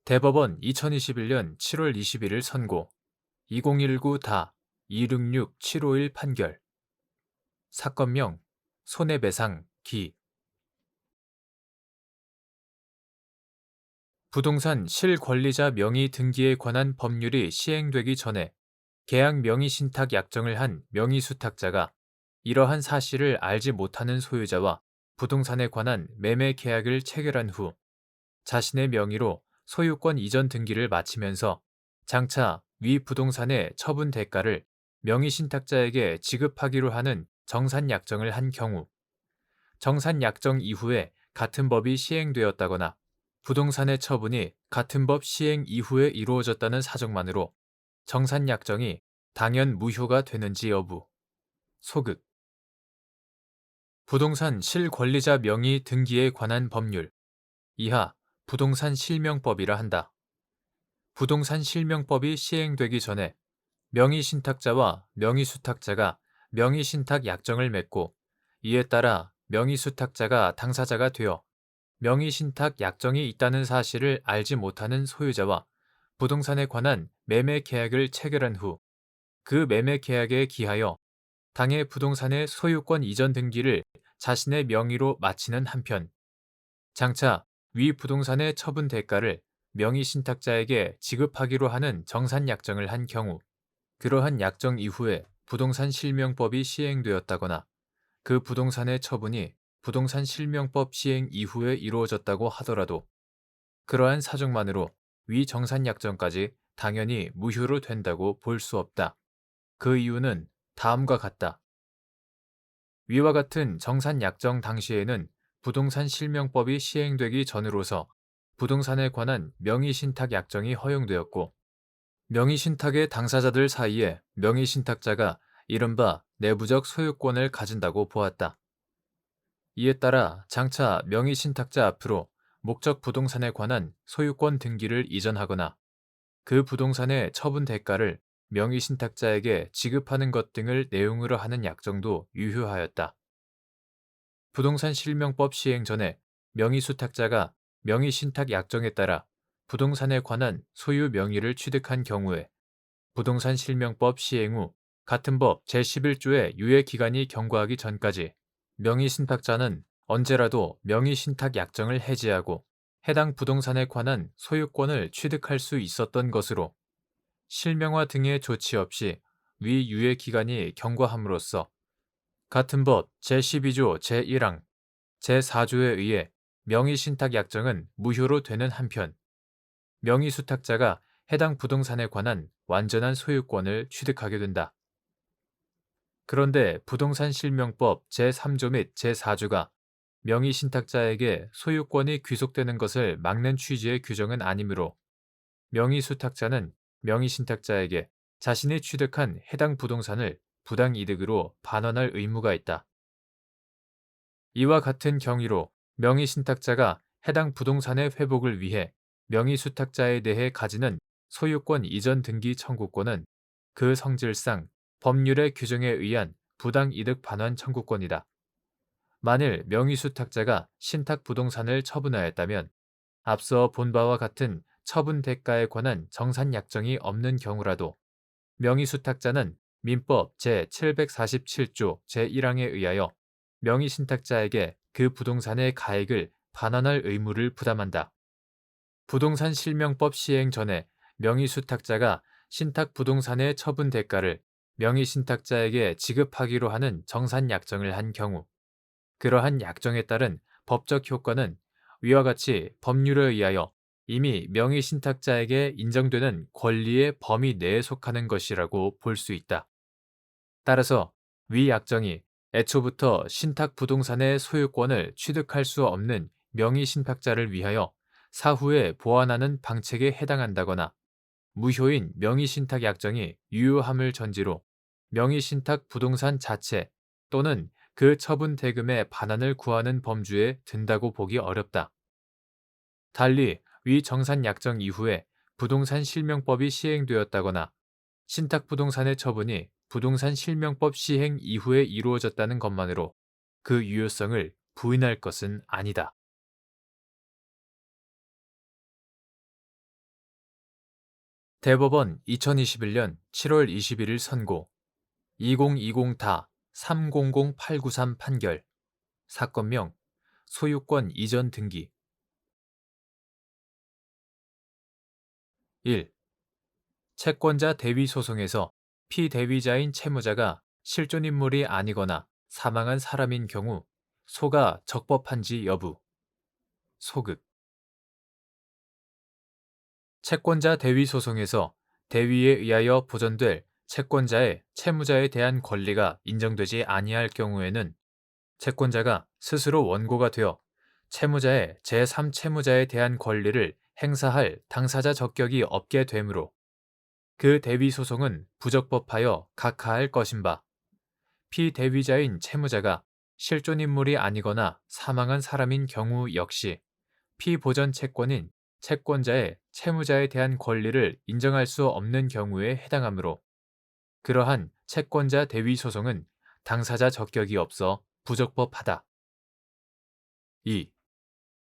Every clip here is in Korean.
대법원 2021년 7월 21일 선고 2019-266-751 판결 사건명 손해배상 기 부동산 실권리자 명의 등기에 관한 법률이 시행되기 전에 계약 명의 신탁 약정을 한 명의 수탁자가 이러한 사실을 알지 못하는 소유자와 부동산에 관한 매매 계약을 체결한 후 자신의 명의로 소유권 이전 등기를 마치면서 장차 위 부동산의 처분 대가를 명의 신탁자에게 지급하기로 하는 정산약정을 한 경우 정산약정 이후에 같은 법이 시행되었다거나 부동산의 처분이 같은 법 시행 이후에 이루어졌다는 사정만으로 정산약정이 당연 무효가 되는지 여부 소극 부동산 실권리자 명의 등기에 관한 법률 이하 부동산 실명법이라 한다. 부동산 실명법이 시행되기 전에 명의 신탁자와 명의 수탁자가 명의 신탁 약정을 맺고 이에 따라 명의 수탁자가 당사자가 되어 명의 신탁 약정이 있다는 사실을 알지 못하는 소유자와 부동산에 관한 매매 계약을 체결한 후 그 매매 계약에 기하여 당해 부동산의 소유권 이전 등기를 자신의 명의로 마치는 한편 장차 위 부동산의 처분 대가를 명의 신탁자에게 지급하기로 하는 정산약정을 한 경우 그러한 약정 이후에 부동산 실명법이 시행되었다거나 그 부동산의 처분이 부동산 실명법 시행 이후에 이루어졌다고 하더라도 그러한 사정만으로 위 정산약정까지 당연히 무효로 된다고 볼 수 없다. 그 이유는 다음과 같다. 위와 같은 정산약정 당시에는 부동산 실명법이 시행되기 전으로서 부동산에 관한 명의신탁 약정이 허용되었고 명의신탁의 당사자들 사이에 명의신탁자가 이른바 내부적 소유권을 가진다고 보았다. 이에 따라 장차 명의신탁자 앞으로 목적 부동산에 관한 소유권 등기를 이전하거나 그 부동산의 처분 대가를 명의신탁자에게 지급하는 것 등을 내용으로 하는 약정도 유효하였다. 부동산 실명법 시행 전에 명의수탁자가 명의신탁 약정에 따라 부동산에 관한 소유 명의를 취득한 경우에 부동산 실명법 시행 후 같은 법 제11조의 유예 기간이 경과하기 전까지 명의신탁자는 언제라도 명의신탁 약정을 해지하고 해당 부동산에 관한 소유권을 취득할 수 있었던 것으로 실명화 등의 조치 없이 위 유예 기간이 경과함으로써 같은 법 제12조 제1항, 제4조에 의해 명의신탁 약정은 무효로 되는 한편 명의수탁자가 해당 부동산에 관한 완전한 소유권을 취득하게 된다. 그런데 부동산 실명법 제3조 및 제4조가 명의신탁자에게 소유권이 귀속되는 것을 막는 취지의 규정은 아니므로 명의수탁자는 명의신탁자에게 자신이 취득한 해당 부동산을 부당이득으로 반환할 의무가 있다. 이와 같은 경위로 명의신탁자가 해당 부동산의 회복을 위해 명의수탁자에 대해 가지는 소유권 이전 등기 청구권은 그 성질상 법률의 규정에 의한 부당이득 반환 청구권이다. 만일 명의수탁자가 신탁 부동산을 처분하였다면 앞서 본 바와 같은 처분 대가에 관한 정산약정이 없는 경우라도 명의수탁자는 민법 제747조 제1항에 의하여 명의신탁자에게 그 부동산의 가액을 반환할 의무를 부담한다. 부동산 실명법 시행 전에 명의수탁자가 신탁 부동산의 처분 대가를 명의신탁자에게 지급하기로 하는 정산약정을 한 경우 그러한 약정에 따른 법적 효과는 위와 같이 법률에 의하여 이미 명의신탁자에게 인정되는 권리의 범위 내에 속하는 것이라고 볼 수 있다. 따라서 위 약정이 애초부터 신탁 부동산의 소유권을 취득할 수 없는 명의신탁자를 위하여 사후에 보완하는 방책에 해당한다거나 무효인 명의신탁 약정이 유효함을 전제로 명의신탁 부동산 자체 또는 그 처분 대금의 반환을 구하는 범주에 든다고 보기 어렵다. 달리 위 정산 약정 이후에 부동산 실명법이 시행되었다거나 신탁 부동산의 처분이 부동산 실명법 시행 이후에 이루어졌다는 것만으로 그 유효성을 부인할 것은 아니다. 대법원 2021년 7월 21일 선고 2020-300893 판결 사건명 소유권 이전 등기 1. 채권자 대위 소송에서 피대위자인 채무자가 실존인물이 아니거나 사망한 사람인 경우 소가 적법한지 여부 소극 채권자 대위 소송에서 대위에 의하여 보전될 채권자의 채무자에 대한 권리가 인정되지 아니할 경우에는 채권자가 스스로 원고가 되어 채무자의 제3채무자에 대한 권리를 행사할 당사자 적격이 없게 되므로 그 대위 소송은 부적법하여 각하할 것인 바 피대위자인 채무자가 실존인물이 아니거나 사망한 사람인 경우 역시 피보전 채권인 채권자의 채무자에 대한 권리를 인정할 수 없는 경우에 해당하므로 그러한 채권자 대위 소송은 당사자 적격이 없어 부적법하다. 2.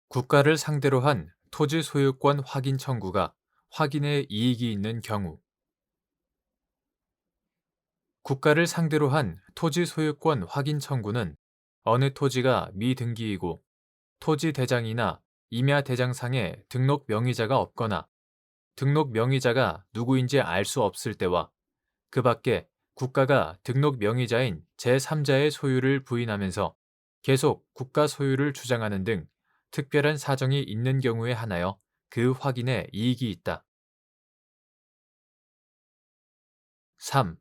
국가를 상대로 한 토지 소유권 확인 청구가 확인의 이익이 있는 경우 국가를 상대로 한 토지 소유권 확인 청구는 어느 토지가 미등기이고 토지 대장이나 임야 대장상에 등록 명의자가 없거나 등록 명의자가 누구인지 알 수 없을 때와 그 밖에 국가가 등록 명의자인 제3자의 소유를 부인하면서 계속 국가 소유를 주장하는 등 특별한 사정이 있는 경우에 한하여 그 확인에 이익이 있다. 3.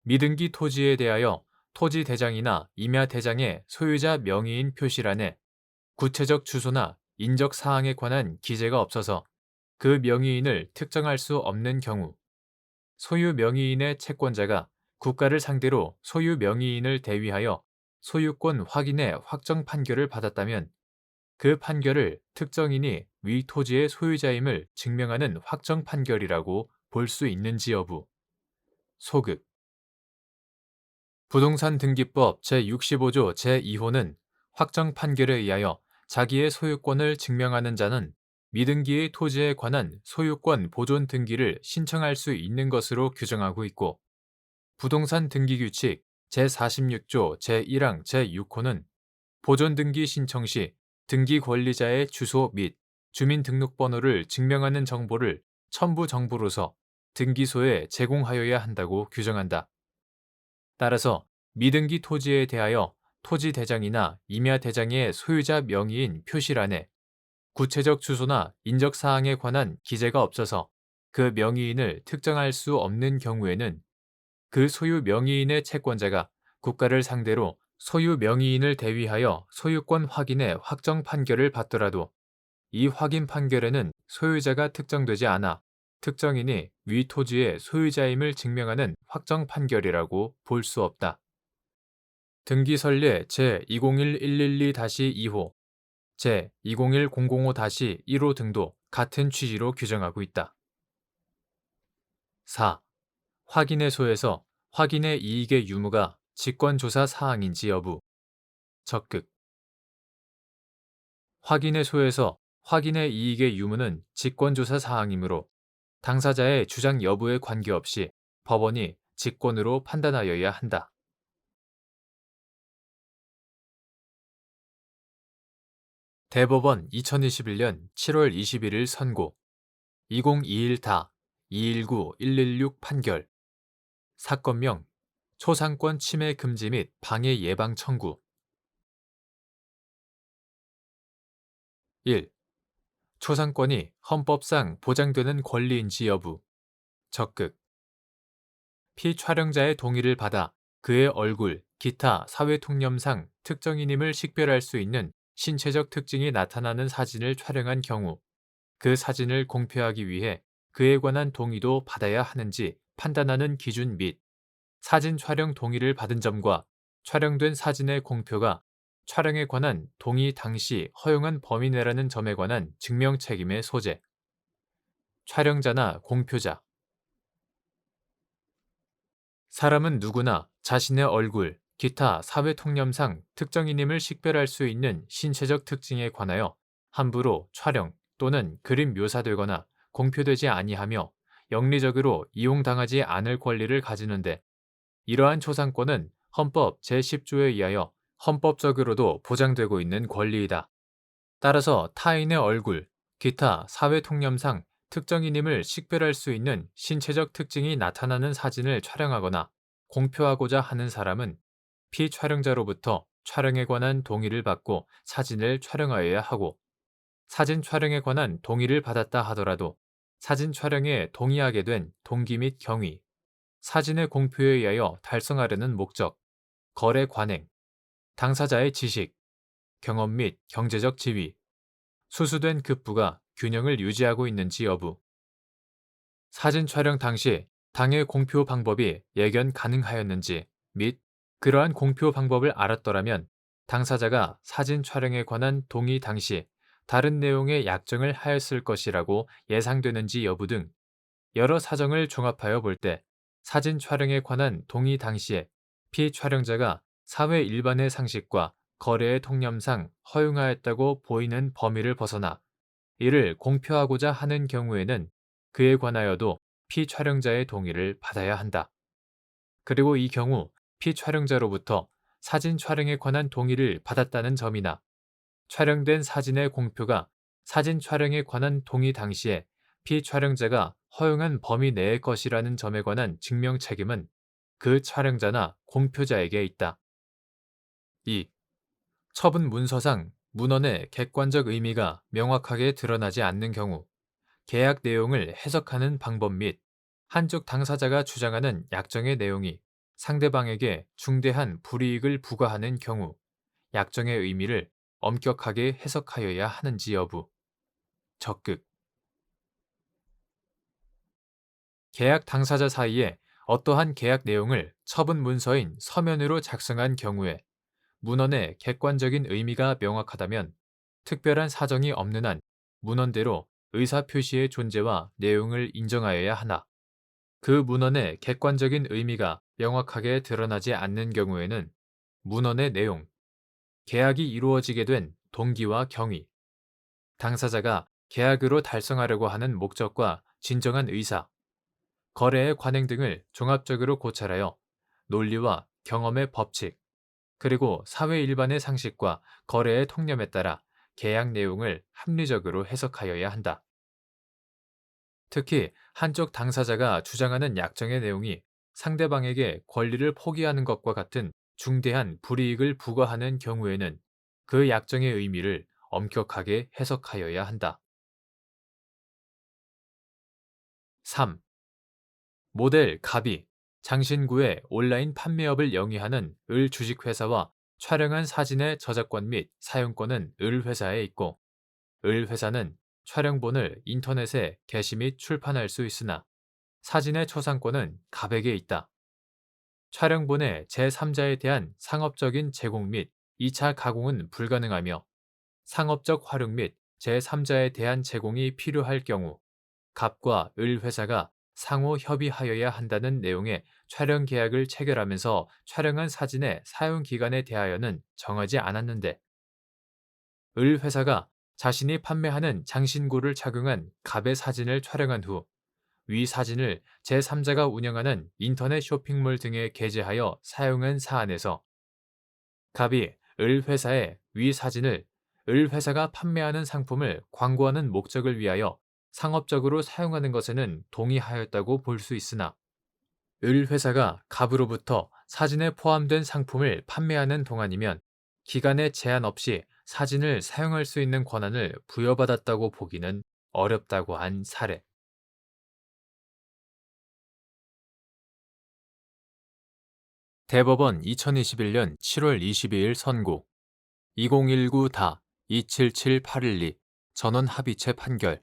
미등기 토지에 대하여 토지 대장이나 임야 대장의 소유자 명의인 표시란에 구체적 주소나 인적 사항에 관한 기재가 없어서 그 명의인을 특정할 수 없는 경우 소유 명의인의 채권자가 국가를 상대로 소유 명의인을 대위하여 소유권 확인의 확정 판결을 받았다면 그 판결을 특정인이 위 토지의 소유자임을 증명하는 확정 판결이라고 볼 수 있는지 여부 소극 부동산 등기법 제65조 제2호는 확정 판결에 의하여 자기의 소유권을 증명하는 자는 미등기의 토지에 관한 소유권 보존 등기를 신청할 수 있는 것으로 규정하고 있고 부동산 등기규칙 제46조 제1항 제6호는 보존 등기 신청 시 등기 권리자의 주소 및 주민등록번호를 증명하는 정보를 첨부 정보로서 등기소에 제공하여야 한다고 규정한다. 따라서 미등기 토지에 대하여 토지 대장이나 임야 대장의 소유자 명의인 표시란에 구체적 주소나 인적 사항에 관한 기재가 없어서 그 명의인을 특정할 수 없는 경우에는 그 소유 명의인의 채권자가 국가를 상대로 소유 명의인을 대위하여 소유권 확인의 확정 판결을 받더라도 이 확인 판결에는 소유자가 특정되지 않아 특정인이 위 토지의 소유자임을 증명하는 확정 판결이라고 볼 수 없다. 등기선례 제201112-2호, 제201005-1호 등도 같은 취지로 규정하고 있다. 4. 확인의 소에서 확인의 이익의 유무가 직권조사 사항인지 여부 적극 확인의 소에서 확인의 이익의 유무는 직권조사 사항이므로 당사자의 주장 여부에 관계없이 법원이 직권으로 판단하여야 한다. 대법원 2021년 7월 21일 선고 2021-219-116 판결 사건명 초상권 침해 금지 및 방해 예방 청구 1. 초상권이 헌법상 보장되는 권리인지 여부 적극 피촬영자의 동의를 받아 그의 얼굴, 기타 사회통념상 특정인임을 식별할 수 있는 신체적 특징이 나타나는 사진을 촬영한 경우 그 사진을 공표하기 위해 그에 관한 동의도 받아야 하는지 판단하는 기준 및 사진 촬영 동의를 받은 점과 촬영된 사진의 공표가 촬영에 관한 동의 당시 허용한 범위 내라는 점에 관한 증명 책임의 소재 촬영자나 공표자 사람은 누구나 자신의 얼굴, 기타 사회통념상 특정인임을 식별할 수 있는 신체적 특징에 관하여 함부로 촬영 또는 그림 묘사되거나 공표되지 아니하며 영리적으로 이용당하지 않을 권리를 가지는데 이러한 초상권은 헌법 제10조에 의하여 헌법적으로도 보장되고 있는 권리이다. 따라서 타인의 얼굴, 기타 사회 통념상 특정인임을 식별할 수 있는 신체적 특징이 나타나는 사진을 촬영하거나 공표하고자 하는 사람은 피촬영자로부터 촬영에 관한 동의를 받고 사진을 촬영하여야 하고 사진 촬영에 관한 동의를 받았다 하더라도 사진 촬영에 동의하게 된 동기 및 경위, 사진의 공표에 의하여 달성하려는 목적, 거래 관행, 당사자의 지식, 경험 및 경제적 지위, 수수된 급부가 균형을 유지하고 있는지 여부, 사진 촬영 당시 당해 공표 방법이 예견 가능하였는지 및 그러한 공표 방법을 알았더라면 당사자가 사진 촬영에 관한 동의 당시 다른 내용의 약정을 하였을 것이라고 예상되는지 여부 등 여러 사정을 종합하여 볼 때 사진 촬영에 관한 동의 당시에 피촬영자가 사회 일반의 상식과 거래의 통념상 허용하였다고 보이는 범위를 벗어나 이를 공표하고자 하는 경우에는 그에 관하여도 피촬영자의 동의를 받아야 한다. 그리고 이 경우 피촬영자로부터 사진 촬영에 관한 동의를 받았다는 점이나 촬영된 사진의 공표가 사진 촬영에 관한 동의 당시에 피촬영자가 허용한 범위 내의 것이라는 점에 관한 증명 책임은 그 촬영자나 공표자에게 있다. 2. 처분 문서상 문헌의 객관적 의미가 명확하게 드러나지 않는 경우 계약 내용을 해석하는 방법 및 한쪽 당사자가 주장하는 약정의 내용이 상대방에게 중대한 불이익을 부과하는 경우 약정의 의미를 엄격하게 해석하여야 하는지 여부. 적극. 계약 당사자 사이에 어떠한 계약 내용을 처분 문서인 서면으로 작성한 경우에 문헌의 객관적인 의미가 명확하다면 특별한 사정이 없는 한 문헌대로 의사표시의 존재와 내용을 인정하여야 하나 그 문헌의 객관적인 의미가 명확하게 드러나지 않는 경우에는 문헌의 내용, 계약이 이루어지게 된 동기와 경위, 당사자가 계약으로 달성하려고 하는 목적과 진정한 의사, 거래의 관행 등을 종합적으로 고찰하여 논리와 경험의 법칙, 그리고 사회 일반의 상식과 거래의 통념에 따라 계약 내용을 합리적으로 해석하여야 한다. 특히 한쪽 당사자가 주장하는 약정의 내용이 상대방에게 권리를 포기하는 것과 같은 중대한 불이익을 부과하는 경우에는 그 약정의 의미를 엄격하게 해석하여야 한다. 3. 모델 갑이 장신구의 온라인 판매업을 영위하는 을 주식회사와 촬영한 사진의 저작권 및 사용권은 을 회사에 있고 을 회사는 촬영본을 인터넷에 게시 및 출판할 수 있으나 사진의 초상권은 갑에게 있다. 촬영본의 제3자에 대한 상업적인 제공 및 2차 가공은 불가능하며 상업적 활용 및 제3자에 대한 제공이 필요할 경우 갑과 을 회사가 상호 협의하여야 한다는 내용의 촬영 계약을 체결하면서 촬영한 사진의 사용 기간에 대하여는 정하지 않았는데 을 회사가 자신이 판매하는 장신구를 착용한 갑의 사진을 촬영한 후 위 사진을 제3자가 운영하는 인터넷 쇼핑몰 등에 게재하여 사용한 사안에서 갑이 을 회사에 위 사진을 을 회사가 판매하는 상품을 광고하는 목적을 위하여 상업적으로 사용하는 것에는 동의하였다고 볼 수 있으나 을 회사가 갑으로부터 사진에 포함된 상품을 판매하는 동안이면 기간에 제한 없이 사진을 사용할 수 있는 권한을 부여받았다고 보기는 어렵다고 한 사례. 대법원 2021년 7월 22일 선고 2019다 277812 전원 합의체 판결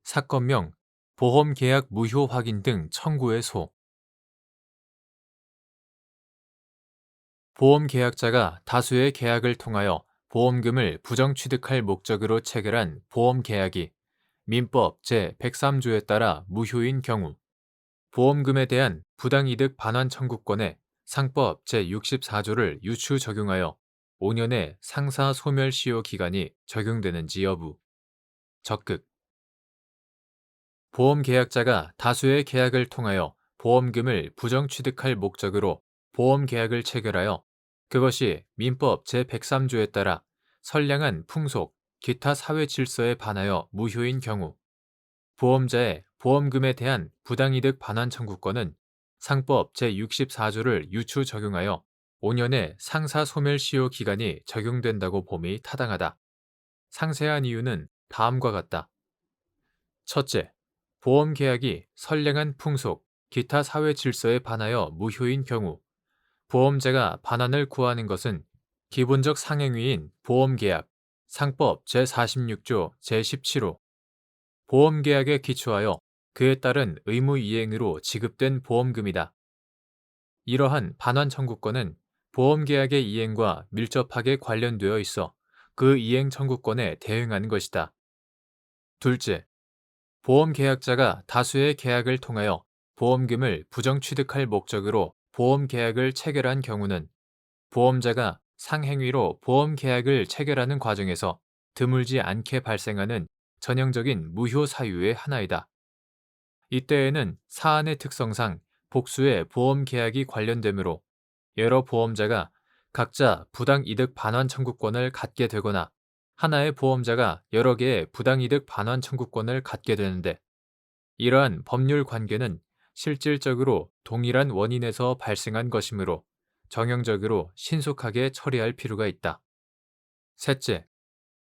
사건명 보험계약 무효 확인 등 청구의 소 보험계약자가 다수의 계약을 통하여 보험금을 부정취득할 목적으로 체결한 보험계약이 민법 제103조에 따라 무효인 경우 보험금에 대한 부당이득 반환 청구권에 상법 제64조를 유추 적용하여 5년의 상사 소멸시효 기간이 적용되는지 여부 적극 보험 계약자가 다수의 계약을 통하여 보험금을 부정 취득할 목적으로 보험 계약을 체결하여 그것이 민법 제103조에 따라 선량한 풍속, 기타 사회 질서에 반하여 무효인 경우 보험자의 보험금에 대한 부당이득 반환 청구권은 상법 제64조를 유추 적용하여 5년의 상사 소멸시효 기간이 적용된다고 봄이 타당하다. 상세한 이유는 다음과 같다. 첫째, 보험 계약이 선량한 풍속, 기타 사회 질서에 반하여 무효인 경우 보험자가 반환을 구하는 것은 기본적 상행위인 보험계약, 상법 제46조 제17호 보험계약에 기초하여 그에 따른 의무 이행으로 지급된 보험금이다. 이러한 반환 청구권은 보험계약의 이행과 밀접하게 관련되어 있어 그 이행 청구권에 대응하는 것이다. 둘째, 보험계약자가 다수의 계약을 통하여 보험금을 부정 취득할 목적으로 보험계약을 체결한 경우는 보험자가 상행위로 보험계약을 체결하는 과정에서 드물지 않게 발생하는 전형적인 무효 사유의 하나이다. 이때에는 사안의 특성상 복수의 보험계약이 관련되므로 여러 보험자가 각자 부당이득 반환 청구권을 갖게 되거나 하나의 보험자가 여러 개의 부당이득 반환 청구권을 갖게 되는데 이러한 법률 관계는 실질적으로 동일한 원인에서 발생한 것이므로 정형적으로 신속하게 처리할 필요가 있다. 셋째,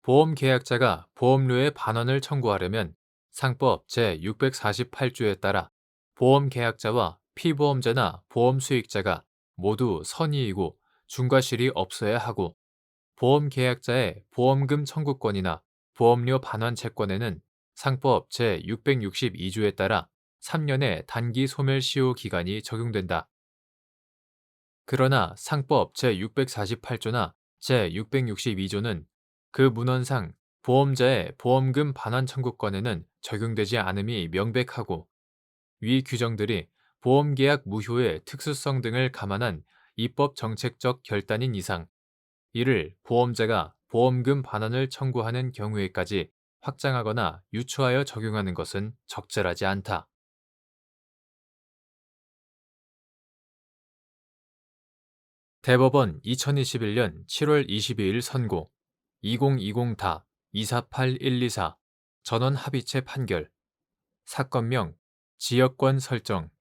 보험 계약자가 보험료의 반환을 청구하려면 상법 제648조에 따라 보험 계약자와 피보험자나 보험 수익자가 모두 선의이고 중과실이 없어야 하고 보험 계약자의 보험금 청구권이나 보험료 반환 채권에는 상법 제662조에 따라 3년의 단기 소멸시효 기간이 적용된다. 그러나 상법 제648조나 제662조는 그 문헌상 보험자의 보험금 반환 청구권에는 적용되지 않음이 명백하고 위 규정들이 보험계약 무효의 특수성 등을 감안한 입법 정책적 결단인 이상 이를 보험자가 보험금 반환을 청구하는 경우에까지 확장하거나 유추하여 적용하는 것은 적절하지 않다. 대법원 2021년 7월 22일 선고 2020다 248124 전원 합의체 판결 사건명 지역권 설정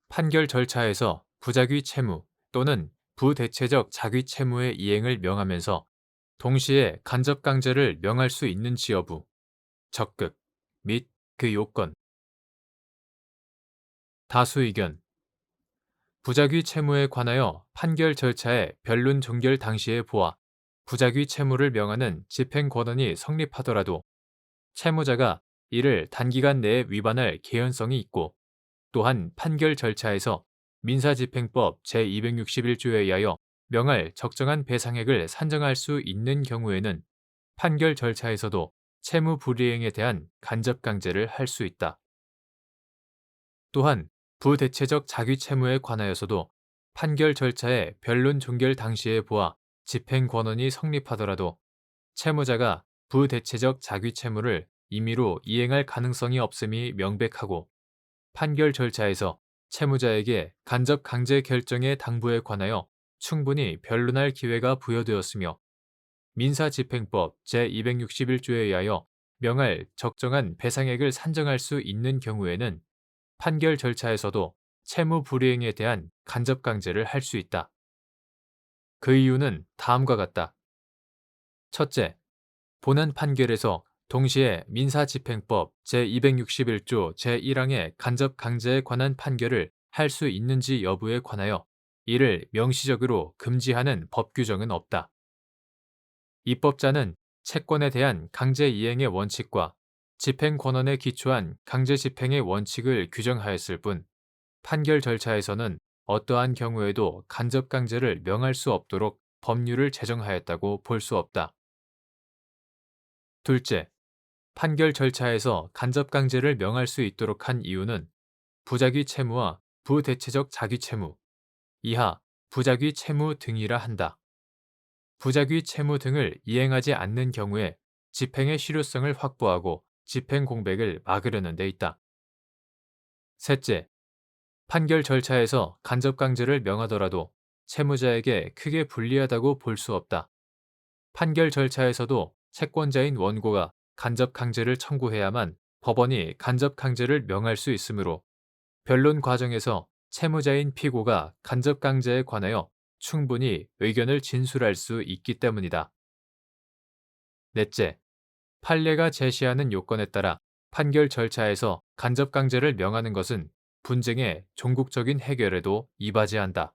판결 절차에서 부작위 채무 또는 부대체적 자귀 채무의 이행을 명하면서 동시에 간접 강제를 명할 수 있는지 여부, 적극 및 그 요건, 다수 의견, 부작위 채무에 관하여 판결 절차의 변론 종결 당시에 보아 부작위 채무를 명하는 집행 권한이 성립하더라도 채무자가 이를 단기간 내에 위반할 개연성이 있고 또한 판결 절차에서 민사집행법 제261조에 의하여 명할 적정한 배상액을 산정할 수 있는 경우에는 판결 절차에서도 채무 불이행에 대한 간접 강제를 할 수 있다. 또한 부대체적 자기 채무에 관하여서도 판결 절차의 변론 종결 당시에 보아 집행 권한이 성립하더라도 채무자가 부대체적 자기 채무를 임의로 이행할 가능성이 없음이 명백하고 판결 절차에서 채무자에게 간접 강제 결정의 당부에 관하여 충분히 변론할 기회가 부여되었으며 민사집행법 제261조에 의하여 명할 적정한 배상액을 산정할 수 있는 경우에는 판결 절차에서도 채무 불이행에 대한 간접 강제를 할 수 있다. 그 이유는 다음과 같다. 첫째, 본안 판결에서 동시에 민사집행법 제261조 제1항의 간접 강제에 관한 판결을 할 수 있는지 여부에 관하여 이를 명시적으로 금지하는 법 규정은 없다. 입법자는 채권에 대한 강제 이행의 원칙과 집행 권한에 기초한 강제 집행의 원칙을 규정하였을 뿐 판결 절차에서는 어떠한 경우에도 간접 강제를 명할 수 없도록 법률을 제정하였다고 볼 수 없다. 둘째, 판결 절차에서 간접 강제를 명할 수 있도록 한 이유는 부작위 채무와 부대체적 자기 채무, 이하 부작위 채무 등이라 한다. 부작위 채무 등을 이행하지 않는 경우에 집행의 실효성을 확보하고 집행 공백을 막으려는 데 있다. 셋째, 판결 절차에서 간접 강제를 명하더라도 채무자에게 크게 불리하다고 볼 수 없다. 판결 절차에서도 채권자인 원고가 간접 강제를 청구해야만 법원이 간접 강제를 명할 수 있으므로 변론 과정에서 채무자인 피고가 간접 강제에 관하여 충분히 의견을 진술할 수 있기 때문이다. 넷째, 판례가 제시하는 요건에 따라 판결 절차에서 간접 강제를 명하는 것은 분쟁의 종국적인 해결에도 이바지한다.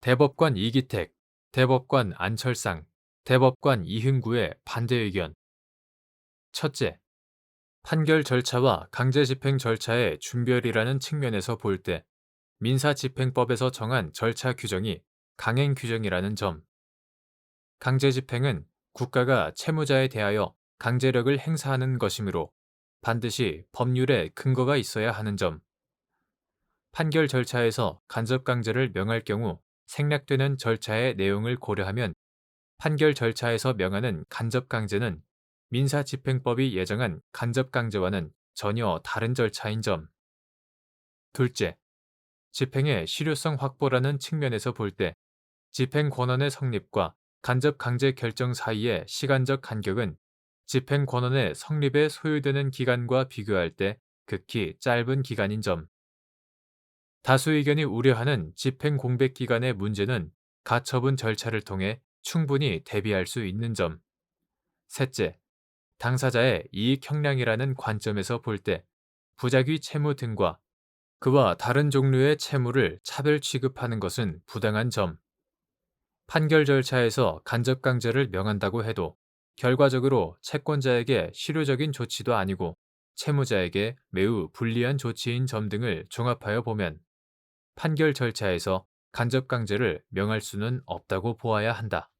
대법관 이기택, 대법관 안철상, 대법관 이흥구의 반대 의견. 첫째, 판결 절차와 강제집행 절차의 준별이라는 측면에서 볼 때 민사집행법에서 정한 절차 규정이 강행 규정이라는 점. 강제집행은 국가가 채무자에 대하여 강제력을 행사하는 것이므로 반드시 법률에 근거가 있어야 하는 점. 판결 절차에서 간접 강제를 명할 경우 생략되는 절차의 내용을 고려하면 판결 절차에서 명하는 간접 강제는 민사집행법이 예정한 간접 강제와는 전혀 다른 절차인 점. 둘째, 집행의 실효성 확보라는 측면에서 볼 때 집행 권한의 성립과 간접 강제 결정 사이의 시간적 간격은 집행 권한의 성립에 소요되는 기간과 비교할 때 극히 짧은 기간인 점. 다수 의견이 우려하는 집행 공백 기간의 문제는 가처분 절차를 통해 충분히 대비할 수 있는 점. 셋째, 당사자의 이익 형량이라는 관점에서 볼 때 부작위 채무 등과 그와 다른 종류의 채무를 차별 취급하는 것은 부당한 점. 판결 절차에서 간접 강제를 명한다고 해도 결과적으로 채권자에게 실효적인 조치도 아니고 채무자에게 매우 불리한 조치인 점 등을 종합하여 보면 판결 절차에서 간접 강제를 명할 수는 없다고 보아야 한다.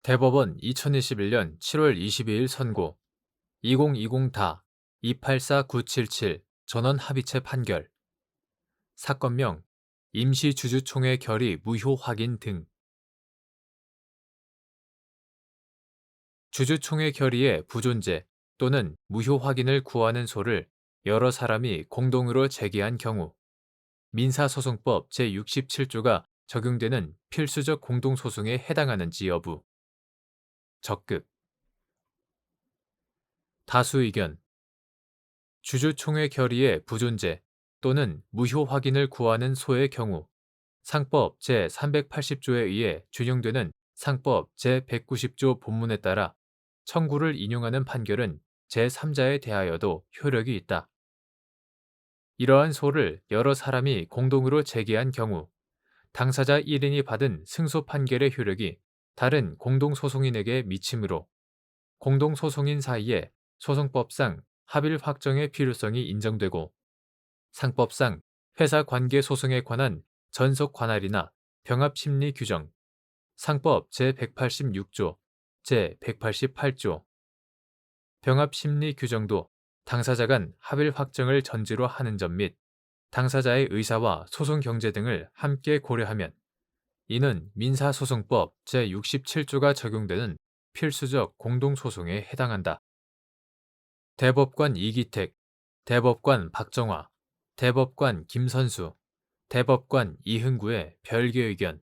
대법원 2021년 7월 22일 선고 2020다 284977 전원 합의체 판결 사건명 임시주주총회 결의 무효 확인 등 주주총회 결의의 부존재 또는 무효 확인을 구하는 소를 여러 사람이 공동으로 제기한 경우 민사소송법 제67조가 적용되는 필수적 공동소송에 해당하는지 여부 적극 다수 의견 주주총회 결의의 부존재 또는 무효 확인을 구하는 소의 경우 상법 제380조에 의해 준용되는 상법 제190조 본문에 따라 청구를 인용하는 판결은 제3자에 대하여도 효력이 있다. 이러한 소를 여러 사람이 공동으로 제기한 경우 당사자 1인이 받은 승소 판결의 효력이 다른 공동소송인에게 미치므로 공동소송인 사이에 소송법상 합일 확정의 필요성이 인정되고 상법상 회사관계 소송에 관한 전속 관할이나 병합심리 규정, 상법 제186조, 제188조, 병합심리 규정도 당사자 간 합일 확정을 전제로 하는 점 및 당사자의 의사와 소송 경제 등을 함께 고려하면 이는 민사소송법 제67조가 적용되는 필수적 공동소송에 해당한다. 대법관 이기택, 대법관 박정화, 대법관 김선수, 대법관 이흥구의 별개 의견.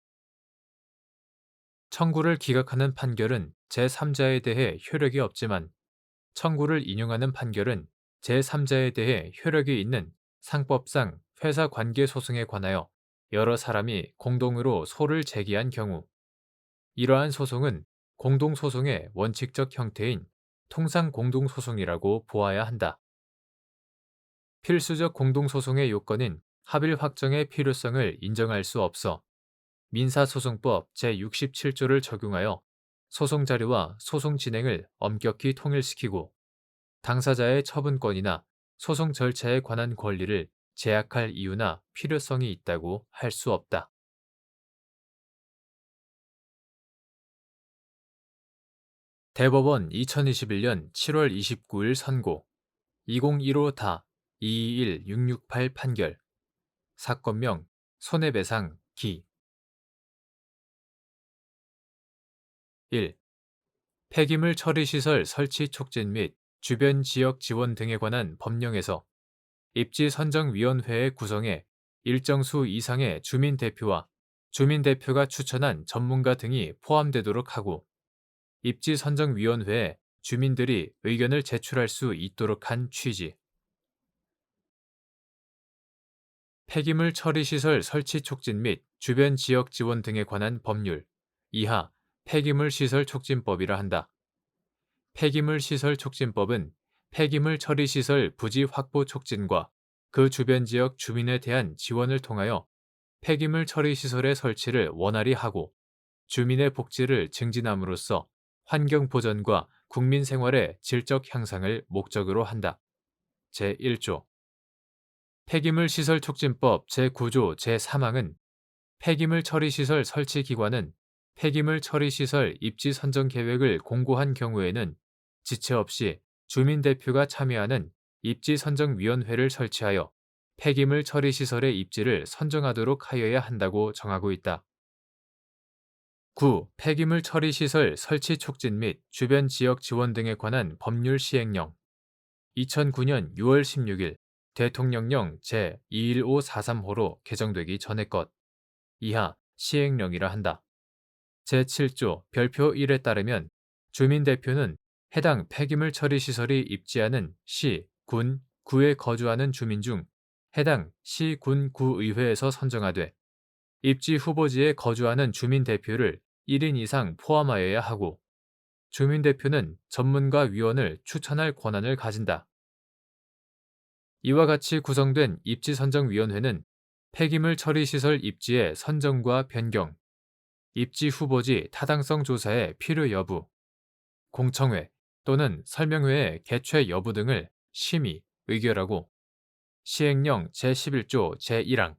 청구를 기각하는 판결은 제3자에 대해 효력이 없지만 청구를 인용하는 판결은 제3자에 대해 효력이 있는 상법상 회사관계소송에 관하여 여러 사람이 공동으로 소를 제기한 경우 이러한 소송은 공동소송의 원칙적 형태인 통상공동소송이라고 보아야 한다. 필수적 공동소송의 요건인 합일 확정의 필요성을 인정할 수 없어 민사소송법 제67조를 적용하여 소송 자료와 소송 진행을 엄격히 통일시키고 당사자의 처분권이나 소송 절차에 관한 권리를 제약할 이유나 필요성이 있다고 할 수 없다. 대법원 2021년 7월 29일 선고 2015다 221668 판결 사건명 손해배상 기 1. 폐기물 처리시설 설치 촉진 및 주변 지역 지원 등에 관한 법령에서 입지선정위원회의 구성에 일정 수 이상의 주민대표와 주민대표가 추천한 전문가 등이 포함되도록 하고 입지선정위원회에 주민들이 의견을 제출할 수 있도록 한 취지. 폐기물 처리시설 설치 촉진 및 주변 지역 지원 등에 관한 법률 이하 폐기물 시설 촉진법이라 한다. 폐기물 시설 촉진법은 폐기물 처리 시설 부지 확보 촉진과 그 주변 지역 주민에 대한 지원을 통하여 폐기물 처리 시설의 설치를 원활히 하고 주민의 복지를 증진함으로써 환경 보전과 국민 생활의 질적 향상을 목적으로 한다. 제1조 폐기물 시설 촉진법 제9조 제3항은 폐기물 처리 시설 설치 기관은 폐기물 처리 시설 입지 선정 계획을 공고한 경우에는 지체 없이 주민 대표가 참여하는 입지 선정 위원회를 설치하여 폐기물 처리 시설의 입지를 선정하도록 하여야 한다고 정하고 있다. 9. 폐기물 처리 시설 설치 촉진 및 주변 지역 지원 등에 관한 법률 시행령 2009년 6월 16일 대통령령 제21543호로 개정되기 전의 것 이하 시행령이라 한다. 제7조 별표 1에 따르면 주민대표는 해당 폐기물 처리 시설이 입지하는 시, 군, 구에 거주하는 주민 중 해당 시, 군, 구의회에서 선정하되 입지 후보지에 거주하는 주민대표를 1인 이상 포함하여야 하고 주민대표는 전문가 위원을 추천할 권한을 가진다. 이와 같이 구성된 입지선정위원회는 폐기물 처리시설 입지의 선정과 변경, 입지 후보지 타당성 조사의 필요 여부, 공청회 또는 설명회의 개최 여부 등을 심의, 의결하고 시행령 제11조 제1항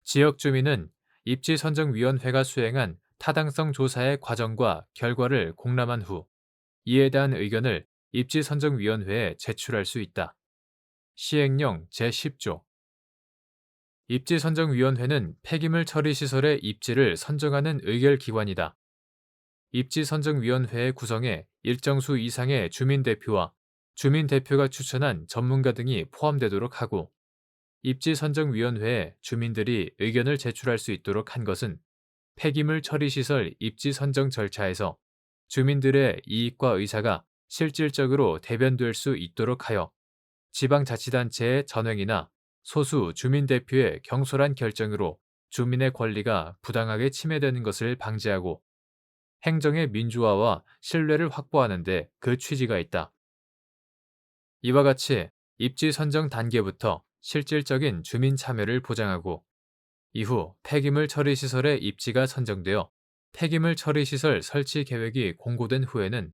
지역주민은 입지선정위원회가 수행한 타당성 조사의 과정과 결과를 공람한 후 이에 대한 의견을 입지선정위원회에 제출할 수 있다. 시행령 제10조 입지선정위원회는 폐기물 처리시설의 입지를 선정하는 의결기관이다. 입지선정위원회의 구성에 일정 수 이상의 주민대표와 주민대표가 추천한 전문가 등이 포함되도록 하고 입지선정위원회에 주민들이 의견을 제출할 수 있도록 한 것은 폐기물 처리시설 입지 선정 절차에서 주민들의 이익과 의사가 실질적으로 대변될 수 있도록 하여 지방자치단체의 전횡이나 소수 주민대표의 경솔한 결정으로 주민의 권리가 부당하게 침해되는 것을 방지하고 행정의 민주화와 신뢰를 확보하는 데 그 취지가 있다. 이와 같이 입지 선정 단계부터 실질적인 주민 참여를 보장하고 이후 폐기물 처리 시설의 입지가 선정되어 폐기물 처리 시설 설치 계획이 공고된 후에는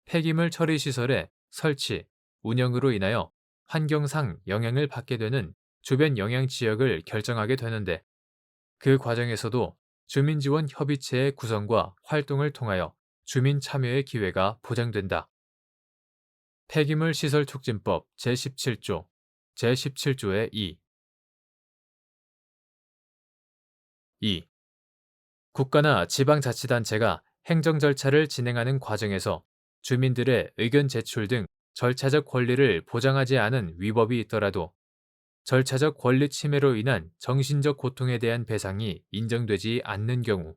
폐기물 처리 시설의 설치, 운영으로 인하여 환경상 영향을 받게 되는 주변 영향 지역을 결정하게 되는데 그 과정에서도 주민지원 협의체의 구성과 활동을 통하여 주민 참여의 기회가 보장된다. 폐기물 시설 촉진법 제17조 제17조의 2 국가나 지방자치단체가 행정 절차를 진행하는 과정에서 주민들의 의견 제출 등 절차적 권리를 보장하지 않은 위법이 있더라도 절차적 권리 침해로 인한 정신적 고통에 대한 배상이 인정되지 않는 경우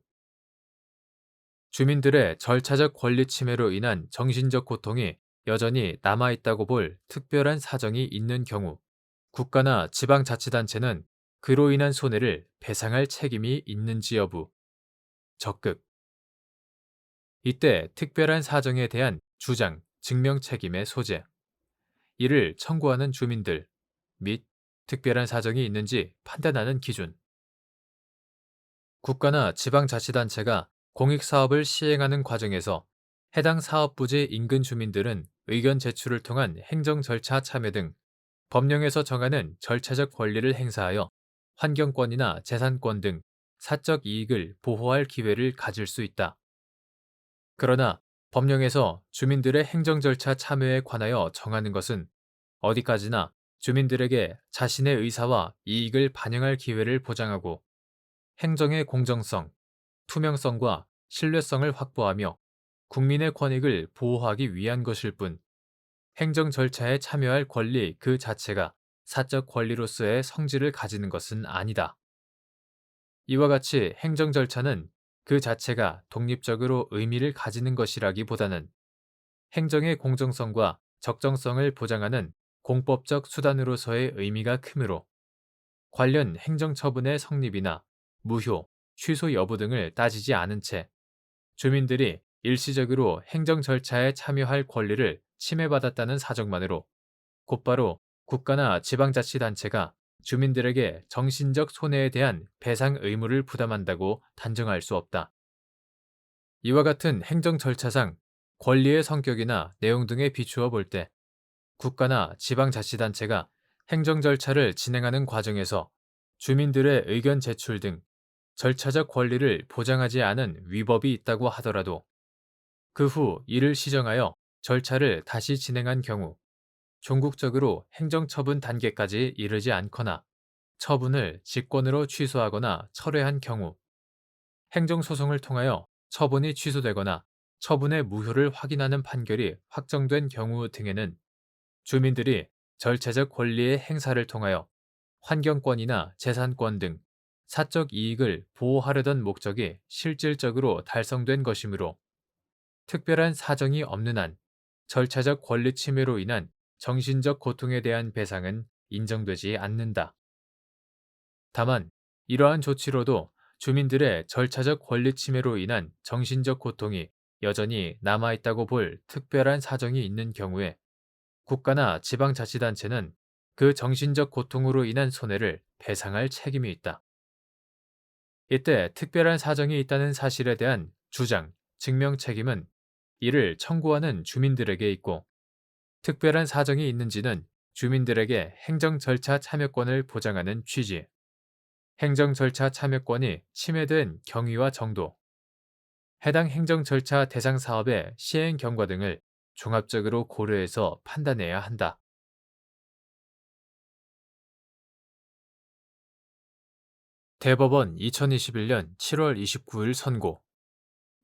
주민들의 절차적 권리 침해로 인한 정신적 고통이 여전히 남아있다고 볼 특별한 사정이 있는 경우 국가나 지방자치단체는 그로 인한 손해를 배상할 책임이 있는지 여부 적극 이때 특별한 사정에 대한 주장, 증명 책임의 소재 이를 청구하는 주민들 및 특별한 사정이 있는지 판단하는 기준 국가나 지방자치단체가 공익사업을 시행하는 과정에서 해당 사업부지 인근 주민들은 의견 제출을 통한 행정 절차 참여 등 법령에서 정하는 절차적 권리를 행사하여 환경권이나 재산권 등 사적 이익을 보호할 기회를 가질 수 있다. 그러나 법령에서 주민들의 행정 절차 참여에 관하여 정하는 것은 어디까지나 주민들에게 자신의 의사와 이익을 반영할 기회를 보장하고 행정의 공정성, 투명성과 신뢰성을 확보하며 국민의 권익을 보호하기 위한 것일 뿐 행정 절차에 참여할 권리 그 자체가 사적 권리로서의 성질을 가지는 것은 아니다. 이와 같이 행정 절차는 그 자체가 독립적으로 의미를 가지는 것이라기보다는 행정의 공정성과 적정성을 보장하는 공법적 수단으로서의 의미가 크므로 관련 행정처분의 성립이나 무효, 취소 여부 등을 따지지 않은 채 주민들이 일시적으로 행정 절차에 참여할 권리를 침해받았다는 사정만으로 곧바로 국가나 지방자치단체가 주민들에게 정신적 손해에 대한 배상 의무를 부담한다고 단정할 수 없다. 이와 같은 행정 절차상 권리의 성격이나 내용 등에 비추어 볼 때 국가나 지방자치단체가 행정 절차를 진행하는 과정에서 주민들의 의견 제출 등 절차적 권리를 보장하지 않은 위법이 있다고 하더라도 그 후 이를 시정하여 절차를 다시 진행한 경우 종국적으로 행정처분 단계까지 이르지 않거나 처분을 직권으로 취소하거나 철회한 경우 행정소송을 통하여 처분이 취소되거나 처분의 무효를 확인하는 판결이 확정된 경우 등에는 주민들이 절차적 권리의 행사를 통하여 환경권이나 재산권 등 사적 이익을 보호하려던 목적이 실질적으로 달성된 것이므로 특별한 사정이 없는 한 절차적 권리 침해로 인한 정신적 고통에 대한 배상은 인정되지 않는다. 다만 이러한 조치로도 주민들의 절차적 권리 침해로 인한 정신적 고통이 여전히 남아있다고 볼 특별한 사정이 있는 경우에 국가나 지방자치단체는 그 정신적 고통으로 인한 손해를 배상할 책임이 있다. 이때 특별한 사정이 있다는 사실에 대한 주장, 증명 책임은 이를 청구하는 주민들에게 있고 특별한 사정이 있는지는 주민들에게 행정 절차 참여권을 보장하는 취지, 행정 절차 참여권이 침해된 경위와 정도, 해당 행정 절차 대상 사업의 시행 경과 등을 종합적으로 고려해서 판단해야 한다. 대법원 2021년 7월 29일 선고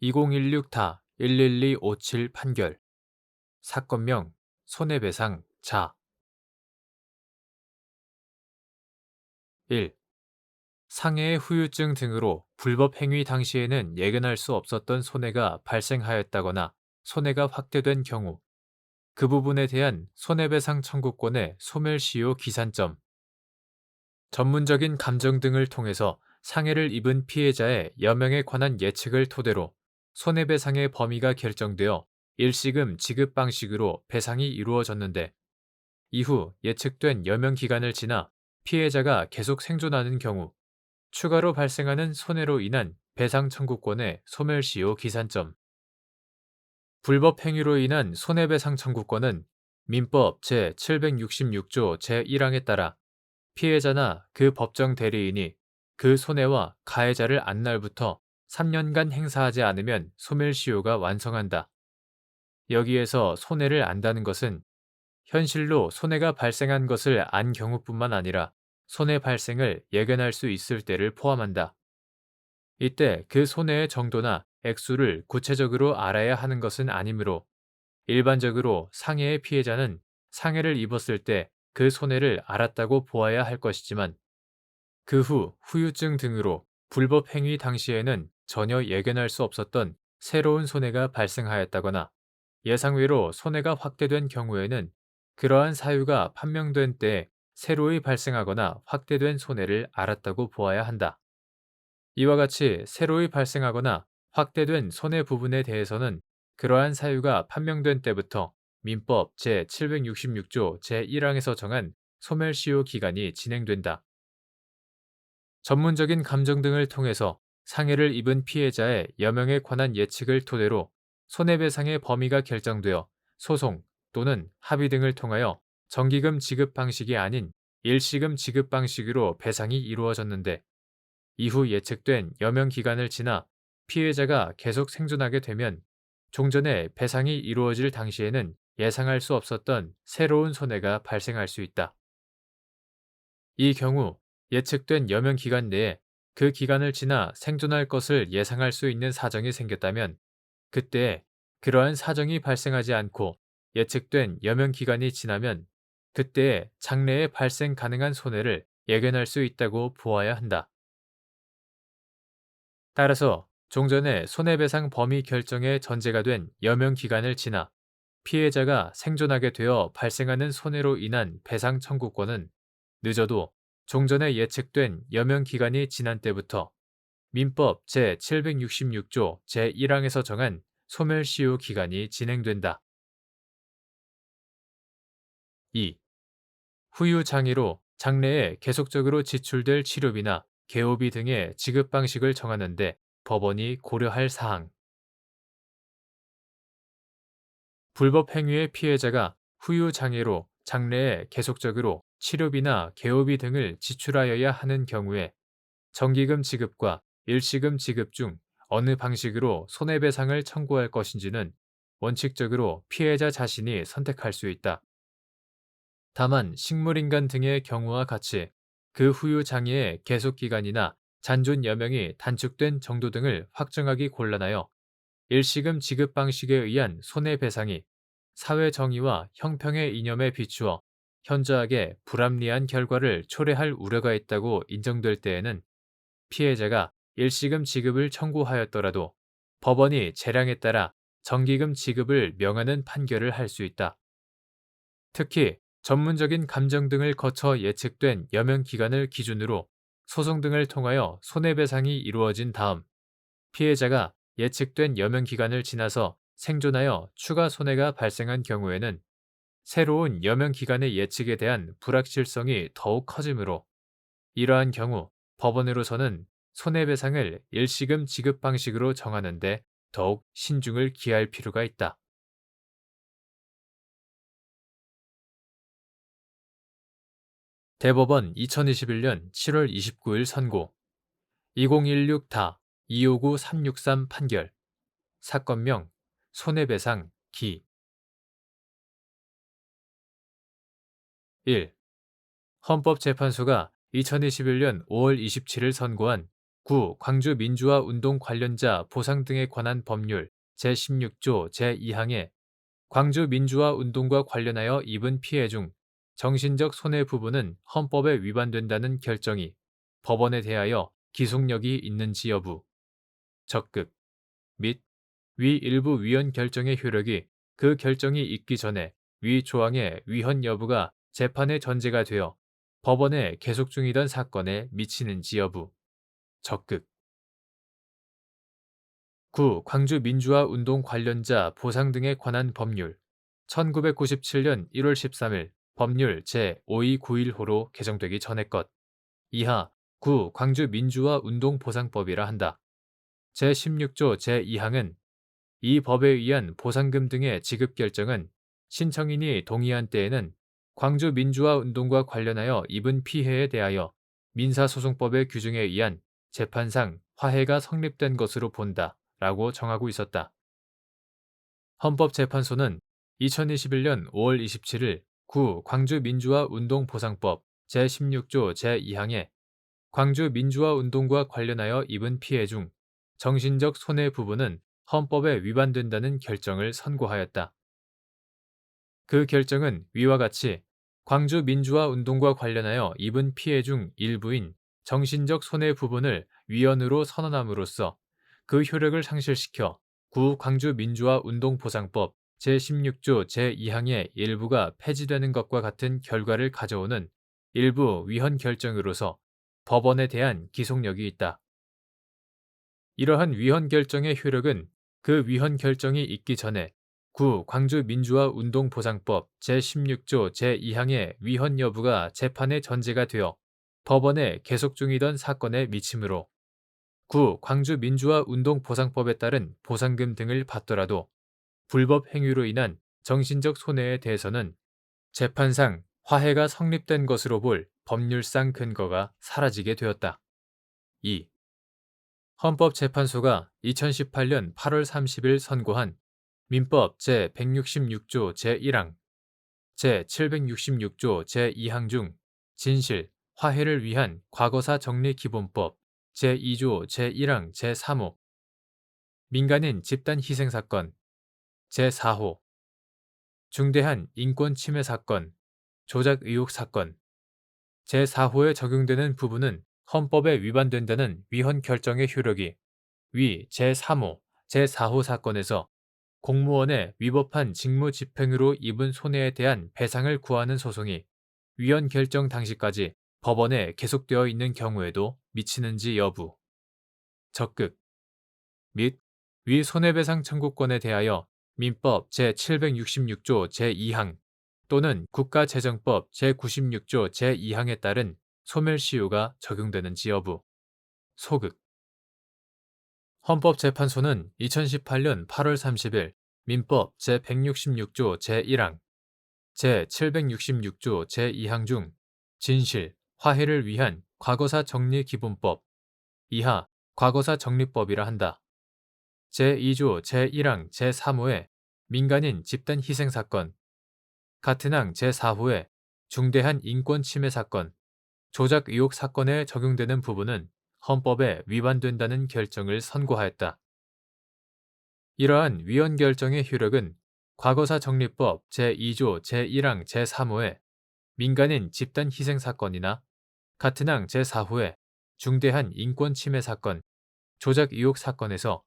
2016-11257 판결 사건명 손해배상 자 1. 상해의 후유증 등으로 불법 행위 당시에는 예견할 수 없었던 손해가 발생하였다거나 손해가 확대된 경우 그 부분에 대한 손해배상 청구권의 소멸시효 기산점 전문적인 감정 등을 통해서 상해를 입은 피해자의 여명에 관한 예측을 토대로 손해배상의 범위가 결정되어 일시금 지급 방식으로 배상이 이루어졌는데 이후 예측된 여명 기간을 지나 피해자가 계속 생존하는 경우 추가로 발생하는 손해로 인한 배상 청구권의 소멸시효 기산점 불법 행위로 인한 손해배상 청구권은 민법 제766조 제1항에 따라 피해자나 그 법정 대리인이 그 손해와 가해자를 안날부터 3년간 행사하지 않으면 소멸시효가 완성한다. 여기에서 손해를 안다는 것은 현실로 손해가 발생한 것을 안 경우뿐만 아니라 손해 발생을 예견할 수 있을 때를 포함한다. 이때 그 손해의 정도나 액수를 구체적으로 알아야 하는 것은 아니므로 일반적으로 상해의 피해자는 상해를 입었을 때 그 손해를 알았다고 보아야 할 것이지만 그 후 후유증 등으로 불법 행위 당시에는 전혀 예견할 수 없었던 새로운 손해가 발생하였다거나 예상외로 손해가 확대된 경우에는 그러한 사유가 판명된 때에 새로이 발생하거나 확대된 손해를 알았다고 보아야 한다. 이와 같이 새로이 발생하거나 확대된 손해 부분에 대해서는 그러한 사유가 판명된 때부터 민법 제766조 제1항에서 정한 소멸시효 기간이 진행된다. 전문적인 감정 등을 통해서 상해를 입은 피해자의 여명에 관한 예측을 토대로 손해배상의 범위가 결정되어 소송 또는 합의 등을 통하여 정기금 지급 방식이 아닌 일시금 지급 방식으로 배상이 이루어졌는데 이후 예측된 여명 기간을 지나 피해자가 계속 생존하게 되면 종전에 배상이 이루어질 당시에는 예상할 수 없었던 새로운 손해가 발생할 수 있다. 이 경우 예측된 여명 기간 내에 그 기간을 지나 생존할 것을 예상할 수 있는 사정이 생겼다면 그때 그러한 사정이 발생하지 않고 예측된 여명 기간이 지나면 그때의 장래에 발생 가능한 손해를 예견할 수 있다고 보아야 한다. 따라서 종전의 손해배상 범위 결정의 전제가 된 여명 기간을 지나 피해자가 생존하게 되어 발생하는 손해로 인한 배상 청구권은 늦어도 종전에 예측된 여명 기간이 지난 때부터 민법 제766조 제1항에서 정한 소멸시효 기간이 진행된다. 2. 후유 장애로 장래에 계속적으로 지출될 치료비나 개호비 등의 지급 방식을 정하는데 법원이 고려할 사항. 불법 행위의 피해자가 후유 장애로 장래에 계속적으로 치료비나 개호비 등을 지출하여야 하는 경우에 정기금 지급과 일시금 지급 중 어느 방식으로 손해배상을 청구할 것인지는 원칙적으로 피해자 자신이 선택할 수 있다. 다만 식물인간 등의 경우와 같이 그 후유 장애의 계속기간이나 잔존 여명이 단축된 정도 등을 확정하기 곤란하여 일시금 지급 방식에 의한 손해배상이 사회 정의와 형평의 이념에 비추어 현저하게 불합리한 결과를 초래할 우려가 있다고 인정될 때에는 피해자가 일시금 지급을 청구하였더라도 법원이 재량에 따라 정기금 지급을 명하는 판결을 할 수 있다. 특히 전문적인 감정 등을 거쳐 예측된 여명 기간을 기준으로 소송 등을 통하여 손해배상이 이루어진 다음 피해자가 예측된 여명 기간을 지나서 생존하여 추가 손해가 발생한 경우에는 새로운 여명 기간의 예측에 대한 불확실성이 더욱 커지므로 이러한 경우 법원으로서는 손해배상을 일시금 지급 방식으로 정하는데 더욱 신중을 기할 필요가 있다. 대법원 2021년 7월 29일 선고 2016-259363 판결 사건명 손해배상 기 1. 헌법재판소가 2021년 5월 27일 선고한 구 광주민주화 운동 관련자 보상 등에 관한 법률 제16조 제2항에 광주 민주화 운동과 관련하여 입은 피해 중 정신적 손해 부분은 헌법에 위반된다는 결정이 법원에 대하여 기속력이 있는지 여부, 적극 및 위 일부 위헌 결정의 효력이 그 결정이 있기 전에 위 조항의 위헌 여부가 재판의 전제가 되어 법원에 계속 중이던 사건에 미치는지 여부, 적극 9. 광주 민주화 운동 관련자 보상 등에 관한 법률 1997년 1월 13일 법률 제5291호로 개정되기 전의 것 이하 9. 광주 민주화 운동 보상법이라 한다. 제16조 제2항은 이 법에 의한 보상금 등의 지급 결정은 신청인이 동의한 때에는 광주 민주화 운동과 관련하여 입은 피해에 대하여 민사소송법의 규정에 의한 재판상 화해가 성립된 것으로 본다 라고 정하고 있었다. 헌법재판소는 2021년 5월 27일 구 광주 민주화 운동 보상법 제16조 제2항에 광주 민주화 운동과 관련하여 입은 피해 중 정신적 손해 부분은 헌법에 위반된다는 결정을 선고하였다. 그 결정은 위와 같이 광주 민주화 운동과 관련하여 입은 피해 중 일부인 정신적 손해 부분을 위헌으로 선언함으로써 그 효력을 상실시켜 구 광주 민주화 운동 보상법 제16조 제2항의 일부가 폐지되는 것과 같은 결과를 가져오는 일부 위헌 결정으로서 법원에 대한 기속력이 있다. 이러한 위헌 결정의 효력은 그 위헌 결정이 있기 전에 구 광주 민주화 운동 보상법 제16조 제2항의 위헌 여부가 재판의 전제가 되어 법원에 계속 중이던 사건에 미치므로 구 광주 민주화 운동 보상법에 따른 보상금 등을 받더라도 불법 행위로 인한 정신적 손해에 대해서는 재판상 화해가 성립된 것으로 볼 법률상 근거가 사라지게 되었다. 2. 헌법재판소가 2018년 8월 30일 선고한 민법 제166조 제1항, 제766조 제2항 중 진실, 화해를 위한 과거사 정리 기본법 제2조 제1항 제3호 민간인 집단 희생 사건 제4호 중대한 인권 침해 사건, 조작 의혹 사건 제4호에 적용되는 부분은 헌법에 위반된다는 위헌 결정의 효력이 위 제3호, 제4호 사건에서 공무원의 위법한 직무 집행으로 입은 손해에 대한 배상을 구하는 소송이 위헌 결정 당시까지 법원에 계속되어 있는 경우에도 미치는지 여부, 적극 및 위 손해배상 청구권에 대하여 민법 제766조 제2항 또는 국가재정법 제96조 제2항에 따른 소멸시효가 적용되는지 여부, 소극 헌법재판소는 2018년 8월 30일 민법 제166조 제1항, 제766조 제2항 중 진실, 화해를 위한 과거사 정리 기본법 이하 과거사 정리법이라 한다. 제2조 제1항 제3호의 민간인 집단 희생 사건, 같은 항 제4호의 중대한 인권 침해 사건, 조작 의혹 사건에 적용되는 부분은 헌법에 위반된다는 결정을 선고하였다. 이러한 위헌 결정의 효력은 과거사 정리법 제2조 제1항 제3호의 민간인 집단 희생 사건이나 같은 항 제4호의 중대한 인권 침해 사건, 조작 의혹 사건에서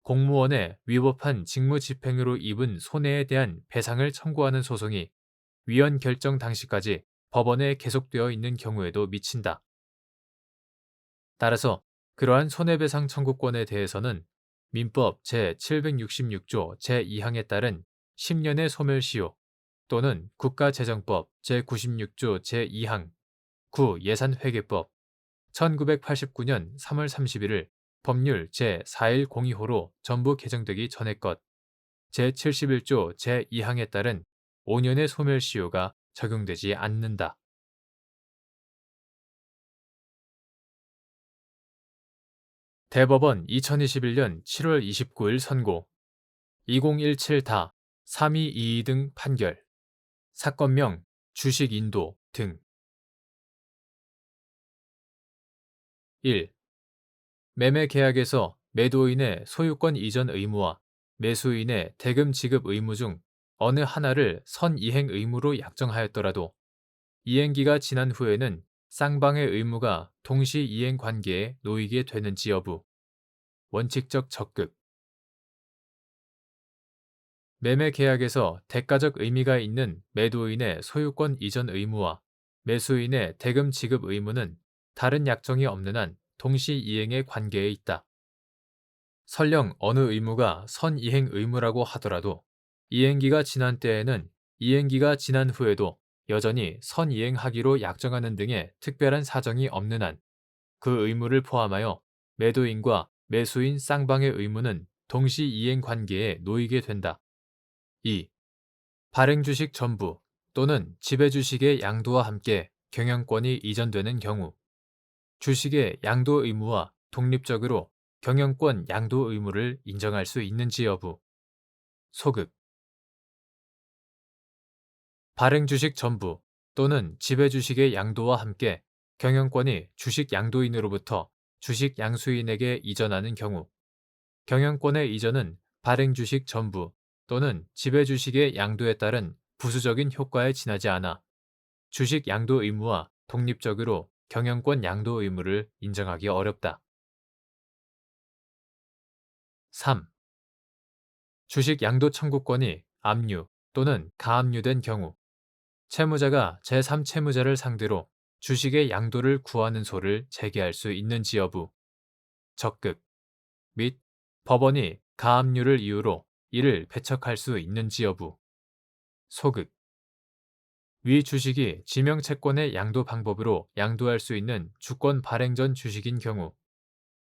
공무원의 위법한 직무 집행으로 입은 손해에 대한 배상을 청구하는 소송이 위헌 결정 당시까지 법원에 계속되어 있는 경우에도 미친다. 따라서 그러한 손해배상 청구권에 대해서는 민법 제766조 제2항에 따른 10년의 소멸시효 또는 국가재정법 제96조 제2항, 구예산회계법 1989년 3월 31일 법률 제4102호로 전부 개정되기 전의 것 제71조 제2항에 따른 5년의 소멸시효가 적용되지 않는다. 대법원 2021년 7월 29일 선고 2017다 3222 등 판결 사건명 주식인도 등 1. 매매계약에서 매도인의 소유권 이전 의무와 매수인의 대금 지급 의무 중 어느 하나를 선이행 의무로 약정하였더라도 이행기가 지난 후에는 쌍방의 의무가 동시 이행 관계에 놓이게 되는지 여부. 원칙적 적극. 매매 계약에서 대가적 의미가 있는 매도인의 소유권 이전 의무와 매수인의 대금 지급 의무는 다른 약정이 없는 한 동시 이행의 관계에 있다. 설령 어느 의무가 선이행 의무라고 하더라도 이행기가 지난 때에는 이행기가 지난 후에도 여전히 선이행하기로 약정하는 등의 특별한 사정이 없는 한 그 의무를 포함하여 매도인과 매수인 쌍방의 의무는 동시 이행 관계에 놓이게 된다. 2. 발행주식 전부 또는 지배주식의 양도와 함께 경영권이 이전되는 경우 주식의 양도 의무와 독립적으로 경영권 양도 의무를 인정할 수 있는지 여부. 소극. 발행주식 전부 또는 지배주식의 양도와 함께 경영권이 주식 양도인으로부터 주식 양수인에게 이전하는 경우 경영권의 이전은 발행주식 전부 또는 지배주식의 양도에 따른 부수적인 효과에 지나지 않아 주식 양도 의무와 독립적으로 경영권 양도 의무를 인정하기 어렵다. 3. 주식 양도 청구권이 압류 또는 가압류된 경우 채무자가 제3채무자를 상대로 주식의 양도를 구하는 소를 제기할 수 있는지 여부, 적극 및 법원이 가압류를 이유로 이를 배척할 수 있는지 여부, 소극 위 주식이 지명채권의 양도 방법으로 양도할 수 있는 주권 발행 전 주식인 경우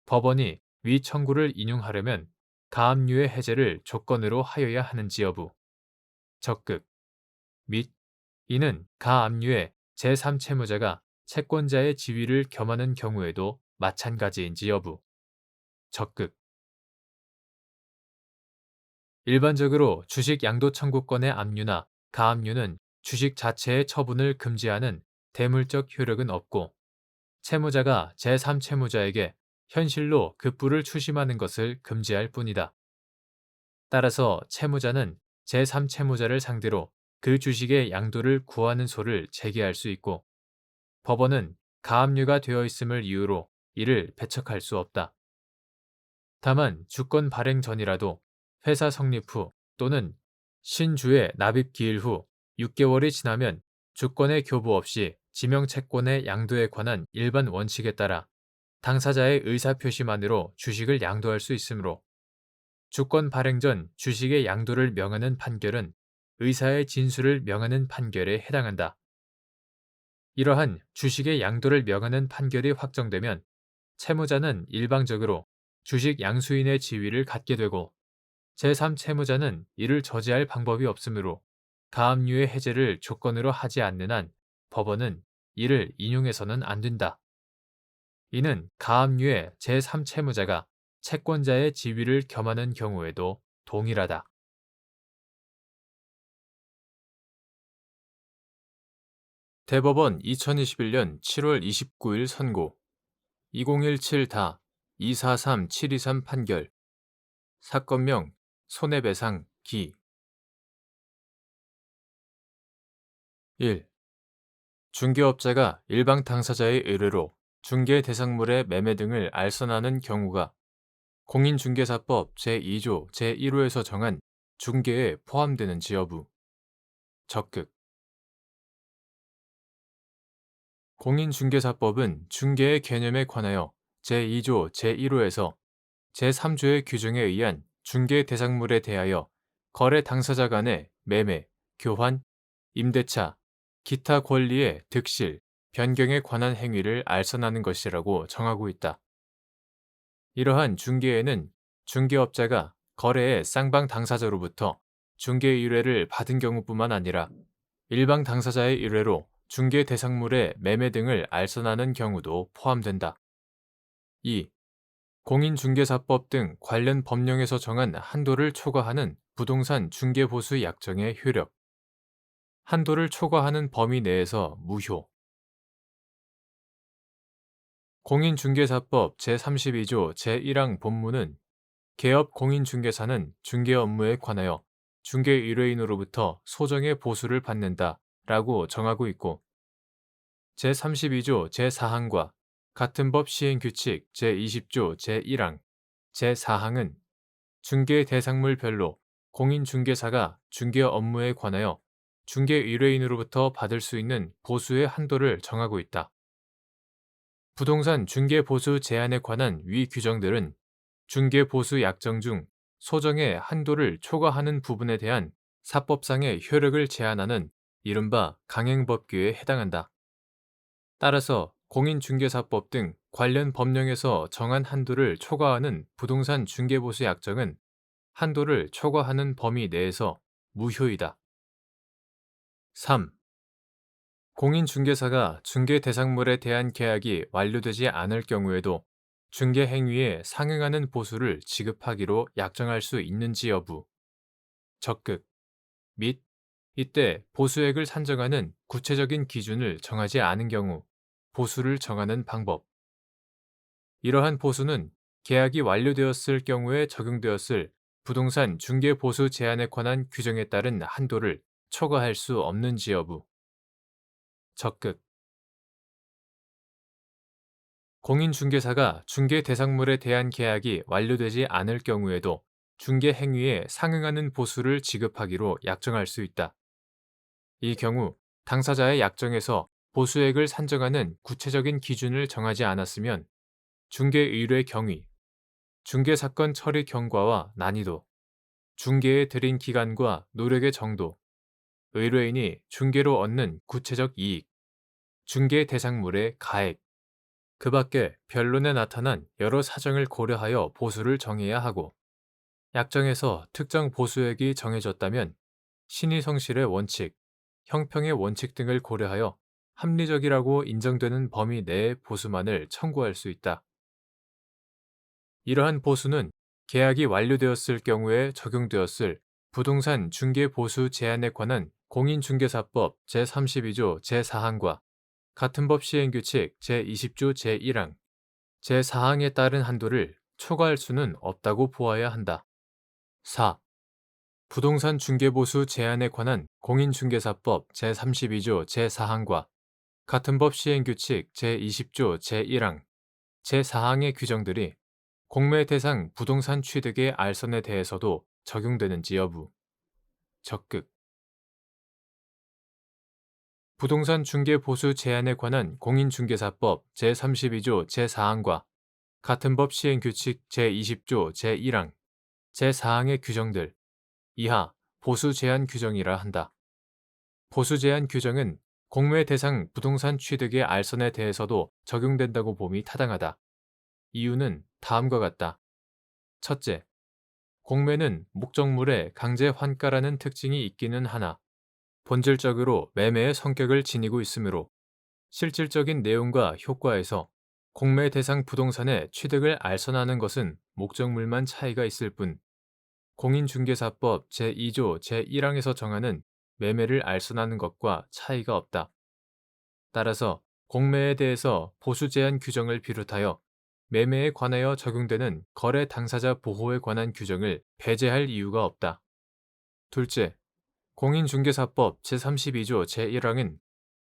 법원이 위 청구를 인용하려면 가압류의 해제를 조건으로 하여야 하는지 여부, 적극 및 이는 가압류의 제3채무자가 채권자의 지위를 겸하는 경우에도 마찬가지인지 여부, 적극 일반적으로 주식 양도 청구권의 압류나 가압류는 주식 자체의 처분을 금지하는 대물적 효력은 없고 채무자가 제3채무자에게 현실로 급부를 추심하는 것을 금지할 뿐이다. 따라서 채무자는 제3채무자를 상대로 그 주식의 양도를 구하는 소를 제기할 수 있고 법원은 가압류가 되어 있음을 이유로 이를 배척할 수 없다. 다만 주권 발행 전이라도 회사 성립 후 또는 신주의 납입 기일 후 6개월이 지나면 주권의 교부 없이 지명채권의 양도에 관한 일반 원칙에 따라 당사자의 의사표시만으로 주식을 양도할 수 있으므로 주권 발행 전 주식의 양도를 명하는 판결은 의사의 진술을 명하는 판결에 해당한다. 이러한 주식의 양도를 명하는 판결이 확정되면 채무자는 일방적으로 주식 양수인의 지위를 갖게 되고 제3채무자는 이를 저지할 방법이 없으므로 가압류의 해제를 조건으로 하지 않는 한 법원은 이를 인용해서는 안 된다. 이는 가압류의 제3채무자가 채권자의 지위를 겸하는 경우에도 동일하다. 대법원 2021년 7월 29일 선고 2017다 243723 판결 사건명 손해배상 기 1. 중개업자가 일방 당사자의 의뢰로 중개 대상물의 매매 등을 알선하는 경우가 공인중개사법 제2조 제1호에서 정한 중개에 포함되는지 여부. 적극. 공인중개사법은 중개의 개념에 관하여 제2조 제1호에서 제3조의 규정에 의한 중개 대상물에 대하여 거래 당사자 간의 매매, 교환, 임대차, 기타 권리의 득실, 변경에 관한 행위를 알선하는 것이라고 정하고 있다. 이러한 중개에는 중개업자가 거래의 쌍방 당사자로부터 중개 의뢰를 받은 경우뿐만 아니라 일방 당사자의 의뢰로 중개 대상물의 매매 등을 알선하는 경우도 포함된다. 2. 공인중개사법 등 관련 법령에서 정한 한도를 초과하는 부동산 중개보수 약정의 효력. 한도를 초과하는 범위 내에서 무효. 공인중개사법 제32조 제1항 본문은 개업 공인중개사는 중개 업무에 관하여 중개 의뢰인으로부터 소정의 보수를 받는다 라고 정하고 있고 제32조 제4항과 같은 법 시행규칙 제20조 제1항, 제4항은 중개 대상물별로 공인중개사가 중개 업무에 관하여 중개 의뢰인으로부터 받을 수 있는 보수의 한도를 정하고 있다. 부동산 중개 보수 제한에 관한 위 규정들은 중개 보수 약정 중 소정의 한도를 초과하는 부분에 대한 사법상의 효력을 제한하는 이른바 강행법규에 해당한다. 따라서 공인중개사법 등 관련 법령에서 정한 한도를 초과하는 부동산 중개보수 약정은 한도를 초과하는 범위 내에서 무효이다. 3. 공인중개사가 중개 대상물에 대한 계약이 완료되지 않을 경우에도 중개 행위에 상응하는 보수를 지급하기로 약정할 수 있는지 여부. 적극. 및 이때 보수액을 산정하는 구체적인 기준을 정하지 않은 경우 보수를 정하는 방법. 이러한 보수는 계약이 완료되었을 경우에 적용되었을 부동산 중개 보수 제한에 관한 규정에 따른 한도를 초과할 수 없는지 여부. 적극. 공인중개사가 중개 대상물에 대한 계약이 완료되지 않을 경우에도 중개 행위에 상응하는 보수를 지급하기로 약정할 수 있다. 이 경우 당사자의 약정에서 보수액을 산정하는 구체적인 기준을 정하지 않았으면 중개 의뢰 경위, 중개 사건 처리 경과와 난이도, 중개에 들인 기간과 노력의 정도, 의뢰인이 중개로 얻는 구체적 이익, 중개 대상물의 가액, 그 밖에 변론에 나타난 여러 사정을 고려하여 보수를 정해야 하고 약정에서 특정 보수액이 정해졌다면 신의성실의 원칙, 형평의 원칙 등을 고려하여 합리적이라고 인정되는 범위 내의 보수만을 청구할 수 있다. 이러한 보수는 계약이 완료되었을 경우에 적용되었을 부동산 중개 보수 제한에 관한 공인중개사법 제32조 제4항과 같은 법 시행규칙 제20조 제1항, 제4항에 따른 한도를 초과할 수는 없다고 보아야 한다. 4. 부동산 중개보수 제한에 관한 공인중개사법 제32조 제4항과 같은 법 시행규칙 제20조 제1항, 제4항의 규정들이 공매 대상 부동산 취득의 알선에 대해서도 적용되는지 여부. 적극. 부동산 중개 보수 제한에 관한 공인중개사법 제32조 제4항과 같은 법 시행규칙 제20조 제1항, 제4항의 규정들 이하 보수 제한 규정이라 한다. 보수 제한 규정은 공매 대상 부동산 취득의 알선에 대해서도 적용된다고 봄이 타당하다. 이유는 다음과 같다. 첫째, 공매는 목적물의 강제 환가라는 특징이 있기는 하나 본질적으로 매매의 성격을 지니고 있으므로 실질적인 내용과 효과에서 공매 대상 부동산의 취득을 알선하는 것은 목적물만 차이가 있을 뿐 공인중개사법 제2조 제1항에서 정하는 매매를 알선하는 것과 차이가 없다. 따라서 공매에 대해서 보수 제한 규정을 비롯하여 매매에 관하여 적용되는 거래 당사자 보호에 관한 규정을 배제할 이유가 없다. 둘째, 공인중개사법 제32조 제1항은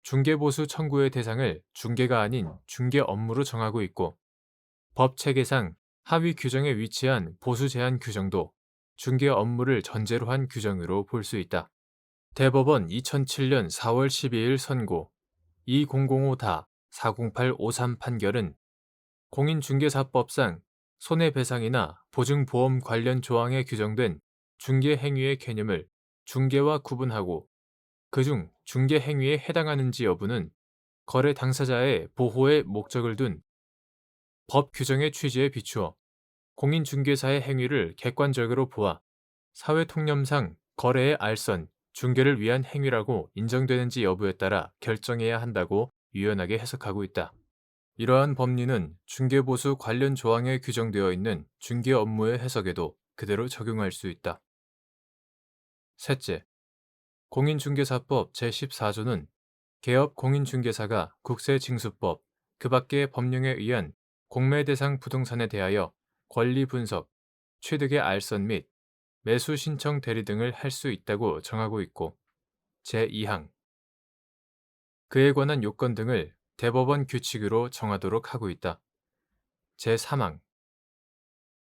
중개보수 청구의 대상을 중개가 아닌 중개 업무로 정하고 있고 법 체계상 하위 규정에 위치한 보수 제한 규정도 중개 업무를 전제로 한 규정으로 볼 수 있다. 대법원 2007년 4월 12일 선고 2005-40853 판결은 공인중개사법상 손해배상이나 보증보험 관련 조항에 규정된 중개행위의 개념을 중개와 구분하고 그중 중개행위에 해당하는지 여부는 거래 당사자의 보호의 목적을 둔 법 규정의 취지에 비추어 공인중개사의 행위를 객관적으로 보아 사회통념상 거래의 알선, 중개를 위한 행위라고 인정되는지 여부에 따라 결정해야 한다고 유연하게 해석하고 있다. 이러한 법리는 중개보수 관련 조항에 규정되어 있는 중개 업무의 해석에도 그대로 적용할 수 있다. 셋째, 공인중개사법 제14조는 개업 공인중개사가 국세징수법, 그 밖의 법령에 의한 공매 대상 부동산에 대하여 권리 분석, 취득의 알선 및 매수 신청 대리 등을 할 수 있다고 정하고 있고 제2항 그에 관한 요건 등을 대법원 규칙으로 정하도록 하고 있다. 제3항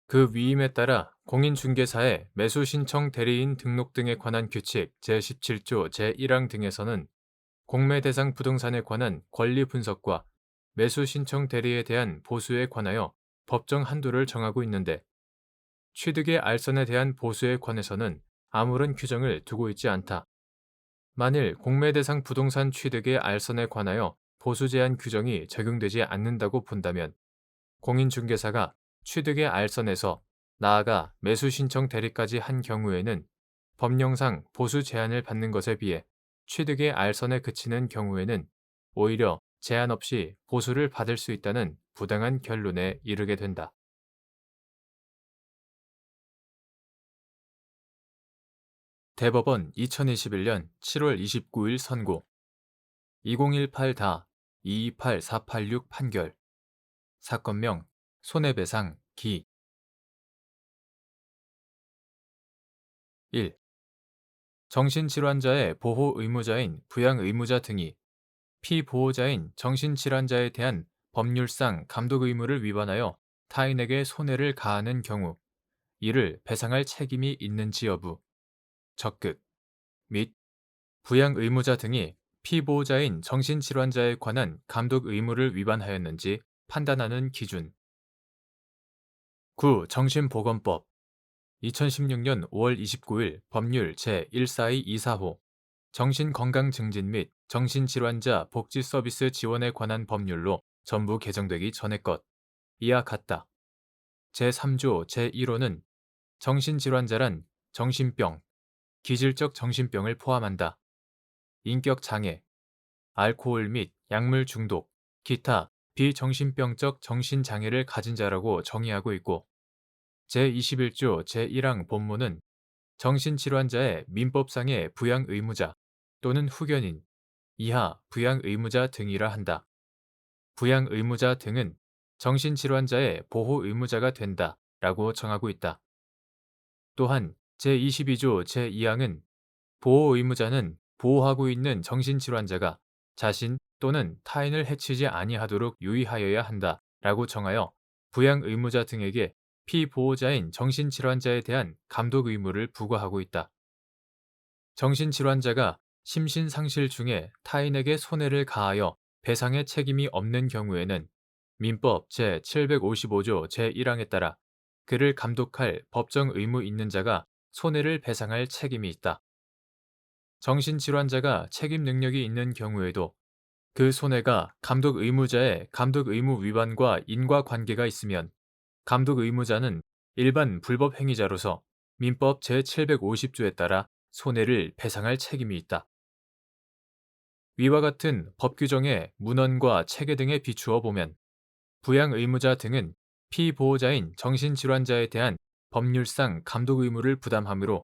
그 위임에 따라 공인중개사의 매수 신청 대리인 등록 등에 관한 규칙 제17조 제1항 등에서는 공매 대상 부동산에 관한 권리 분석과 매수 신청 대리에 대한 보수에 관하여 법정 한도를 정하고 있는데 취득의 알선에 대한 보수에 관해서는 아무런 규정을 두고 있지 않다. 만일 공매 대상 부동산 취득의 알선에 관하여 보수 제한 규정이 적용되지 않는다고 본다면 공인중개사가 취득의 알선에서 나아가 매수 신청 대리까지 한 경우에는 법령상 보수 제한을 받는 것에 비해 취득의 알선에 그치는 경우에는 오히려 제한 없이 보수를 받을 수 있다는 부당한 결론에 이르게 된다. 대법원 2021년 7월 29일 선고 2018-228486 판결 사건명 손해배상 기 1. 정신질환자의 보호 의무자인 부양의무자 등이 피보호자인 정신질환자에 대한 법률상 감독 의무를 위반하여 타인에게 손해를 가하는 경우 이를 배상할 책임이 있는지 여부, 적극 및 부양의무자 등이 피보호자인 정신질환자에 관한 감독 의무를 위반하였는지 판단하는 기준. 9. 정신보건법 2016년 5월 29일 법률 제14224호 정신건강증진 및 정신질환자 복지서비스 지원에 관한 법률로 전부 개정되기 전의 것. 이와 같다. 제3조 제1호는 정신질환자란 정신병, 기질적 정신병을 포함한다. 인격장애, 알코올 및 약물 중독, 기타 비정신병적 정신장애를 가진 자라고 정의하고 있고 제21조 제1항 본문은 정신질환자의 민법상의 부양의무자 또는 후견인, 이하 부양의무자 등이라 한다. 부양의무자 등은 정신질환자의 보호 의무자가 된다 라고 정하고 있다. 또한 제22조 제2항은 보호 의무자는 보호하고 있는 정신질환자가 자신 또는 타인을 해치지 아니하도록 유의하여야 한다 라고 정하여 부양 의무자 등에게 피보호자인 정신질환자에 대한 감독 의무를 부과하고 있다. 정신질환자가 심신상실 중에 타인에게 손해를 가하여 배상의 책임이 없는 경우에는 민법 제755조 제1항에 따라 그를 감독할 법정 의무 있는 자가 손해를 배상할 책임이 있다. 정신질환자가 책임 능력이 있는 경우에도 그 손해가 감독 의무자의 감독 의무 위반과 인과관계가 있으면 감독 의무자는 일반 불법 행위자로서 민법 제750조에 따라 손해를 배상할 책임이 있다. 위와 같은 법 규정의 문헌과 체계 등에 비추어 보면 부양 의무자 등은 피보호자인 정신질환자에 대한 법률상 감독 의무를 부담하므로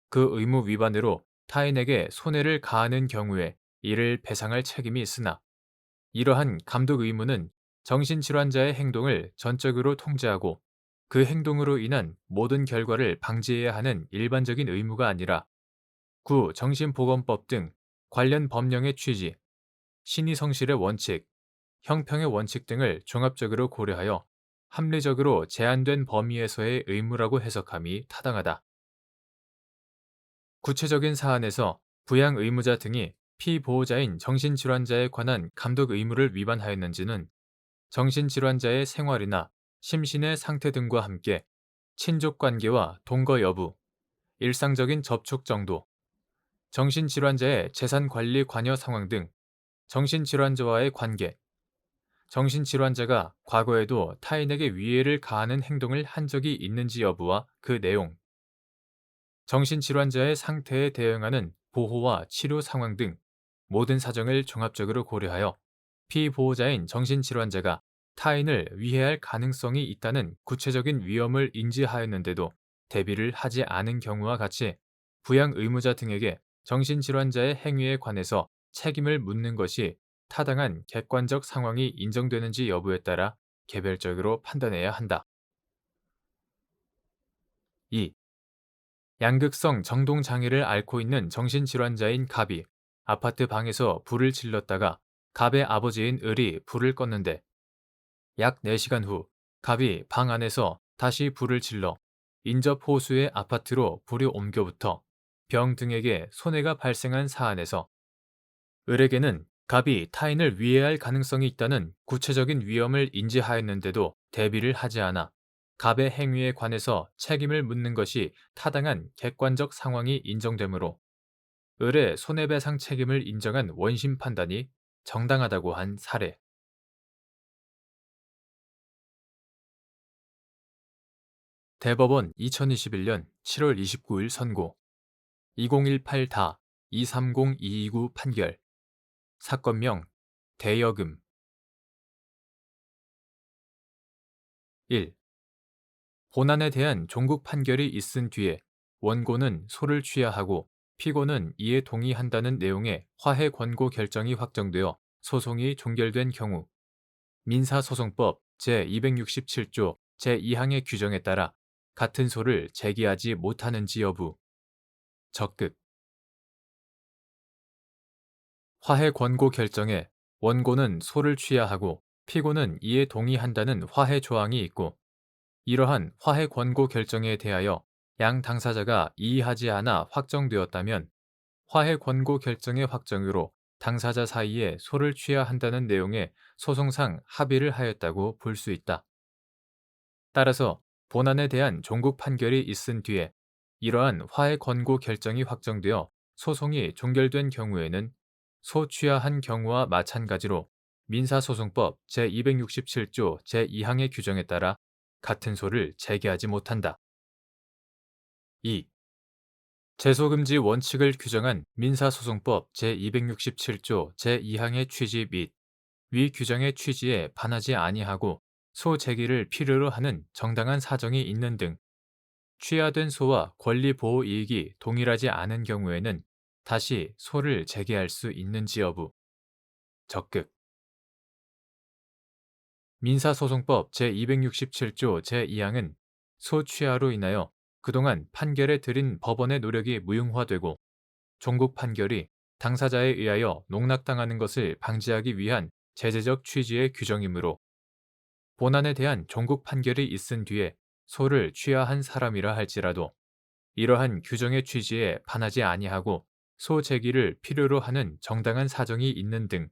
그 의무 위반으로 타인에게 손해를 가하는 경우에 이를 배상할 책임이 있으나 이러한 감독 의무는 정신질환자의 행동을 전적으로 통제하고 그 행동으로 인한 모든 결과를 방지해야 하는 일반적인 의무가 아니라 구 정신보건법 등 관련 법령의 취지, 신의성실의 원칙, 형평의 원칙 등을 종합적으로 고려하여 합리적으로 제한된 범위에서의 의무라고 해석함이 타당하다. 구체적인 사안에서 부양 의무자 등이 피보호자인 정신질환자에 관한 감독 의무를 위반하였는지는 정신질환자의 생활이나 심신의 상태 등과 함께 친족 관계와 동거 여부, 일상적인 접촉 정도, 정신질환자의 재산 관리 관여 상황 등 정신질환자와의 관계, 정신질환자가 과거에도 타인에게 위해를 가하는 행동을 한 적이 있는지 여부와 그 내용, 정신질환자의 상태에 대응하는 보호와 치료 상황 등 모든 사정을 종합적으로 고려하여 피보호자인 정신질환자가 타인을 위해할 가능성이 있다는 구체적인 위험을 인지하였는데도 대비를 하지 않은 경우와 같이 부양 의무자 등에게 정신질환자의 행위에 관해서 책임을 묻는 것이 타당한 객관적 상황이 인정되는지 여부에 따라 개별적으로 판단해야 한다. 2. 양극성 정동장애를 앓고 있는 정신질환자인 갑이 아파트 방에서 불을 질렀다가 갑의 아버지인 을이 불을 껐는데 약 4시간 후 갑이 방 안에서 다시 불을 질러 인접 호수의 아파트로 불이 옮겨붙어 병 등에게 손해가 발생한 사안에서 을에게는 갑이 타인을 위해할 가능성이 있다는 구체적인 위험을 인지하였는데도 대비를 하지 않아 갑의 행위에 관해서 책임을 묻는 것이 타당한 객관적 상황이 인정되므로 을의 손해배상 책임을 인정한 원심 판단이 정당하다고 한 사례. 대법원 2021년 7월 29일 선고 2018-230229 판결 사건명 대여금 1. 본안에 대한 종국 판결이 있은 뒤에 원고는 소를 취하하고 피고는 이에 동의한다는 내용의 화해 권고 결정이 확정되어 소송이 종결된 경우 민사소송법 제267조 제2항의 규정에 따라 같은 소를 제기하지 못하는지 여부 적극 화해 권고 결정에 원고는 소를 취하하고 피고는 이에 동의한다는 화해 조항이 있고 이러한 화해 권고 결정에 대하여 양 당사자가 이의하지 않아 확정되었다면 화해 권고 결정의 확정으로 당사자 사이에 소를 취해야 한다는 내용의 소송상 합의를 하였다고 볼 수 있다. 따라서 본안에 대한 종국 판결이 있은 뒤에 이러한 화해 권고 결정이 확정되어 소송이 종결된 경우에는 소 취하한 경우와 마찬가지로 민사소송법 제267조 제2항의 규정에 따라 같은 소를 제기하지 못한다. 2. 제소금지 원칙을 규정한 민사소송법 제267조 제2항의 취지 및 위 규정의 취지에 반하지 아니하고 소 제기를 필요로 하는 정당한 사정이 있는 등 취하된 소와 권리 보호 이익이 동일하지 않은 경우에는 다시 소를 제기할 수 있는지 여부 적극 민사소송법 제267조 제2항은 소취하로 인하여 그동안 판결에 들인 법원의 노력이 무용화되고 종국 판결이 당사자에 의하여 농락당하는 것을 방지하기 위한 제재적 취지의 규정이므로 본안에 대한 종국 판결이 있은 뒤에 소를 취하한 사람이라 할지라도 이러한 규정의 취지에 반하지 아니하고 소 제기를 필요로 하는 정당한 사정이 있는 등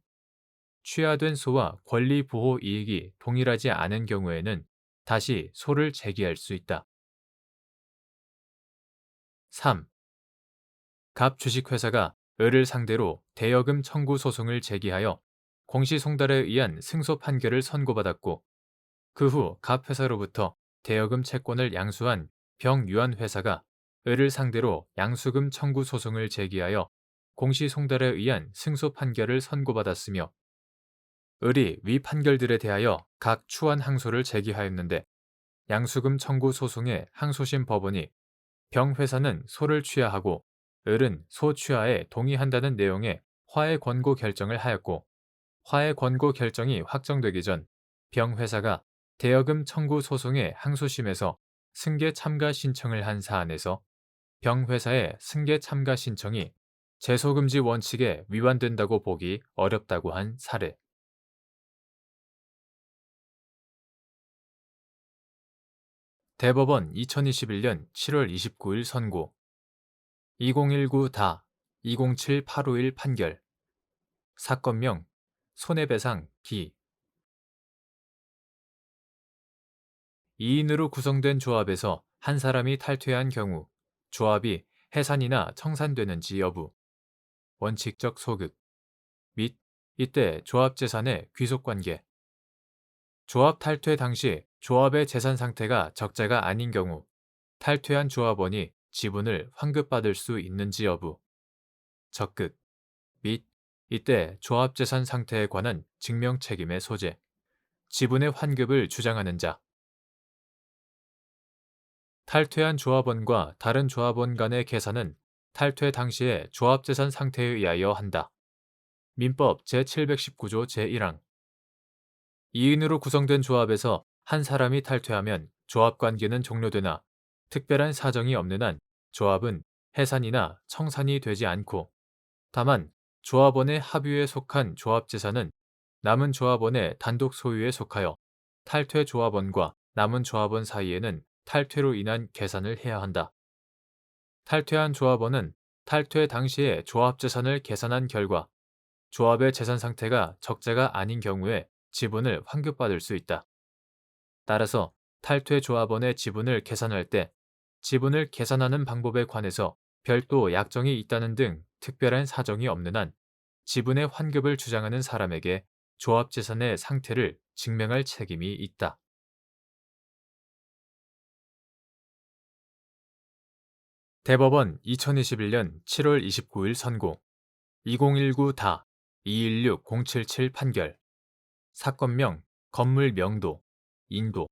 취하된 소와 권리 보호 이익이 동일하지 않은 경우에는 다시 소를 제기할 수 있다. 3. 갑 주식회사가 을을 상대로 대여금 청구 소송을 제기하여 공시송달에 의한 승소 판결을 선고받았고 그 후 갑 회사로부터 대여금 채권을 양수한 병유한 회사가 을을 상대로 양수금 청구 소송을 제기하여 공시송달에 의한 승소 판결을 선고받았으며 을이 위 판결들에 대하여 각 추한 항소를 제기하였는데 양수금 청구 소송의 항소심 법원이 병 회사는 소를 취하하고 을은 소 취하에 동의한다는 내용의 화해 권고 결정을 하였고 화해 권고 결정이 확정되기 전 병 회사가 대여금 청구 소송의 항소심에서 승계 참가 신청을 한 사안에서 병 회사의 승계 참가 신청이 제소금지 원칙에 위반된다고 보기 어렵다고 한 사례. 대법원 2021년 7월 29일 선고 2019다 207851 판결 사건명 손해배상 기 2인으로 구성된 조합에서 한 사람이 탈퇴한 경우 조합이 해산이나 청산되는지 여부 원칙적 소극 및 이때 조합 재산의 귀속관계 조합 탈퇴 당시 조합의 재산 상태가 적자가 아닌 경우 탈퇴한 조합원이 지분을 환급받을 수 있는지 여부 적극 및 이때 조합 재산 상태에 관한 증명 책임의 소재 지분의 환급을 주장하는 자 탈퇴한 조합원과 다른 조합원 간의 계산은 탈퇴 당시의 조합재산 상태에 의하여 한다. 민법 제719조 제1항 2인으로 구성된 조합에서 한 사람이 탈퇴하면 조합관계는 종료되나 특별한 사정이 없는 한 조합은 해산이나 청산이 되지 않고 다만 조합원의 합유에 속한 조합재산은 남은 조합원의 단독 소유에 속하여 탈퇴 조합원과 남은 조합원 사이에는 탈퇴로 인한 계산을 해야 한다. 탈퇴한 조합원은 탈퇴 당시에 조합재산을 계산한 결과 조합의 재산 상태가 적자가 아닌 경우에 지분을 환급받을 수 있다. 따라서 탈퇴 조합원의 지분을 계산할 때 지분을 계산하는 방법에 관해서 별도 약정이 있다는 등 특별한 사정이 없는 한 지분의 환급을 주장하는 사람에게 조합재산의 상태를 증명할 책임이 있다. 대법원 2021년 7월 29일 선고 2019다 216077 판결 사건명 건물 명도 인도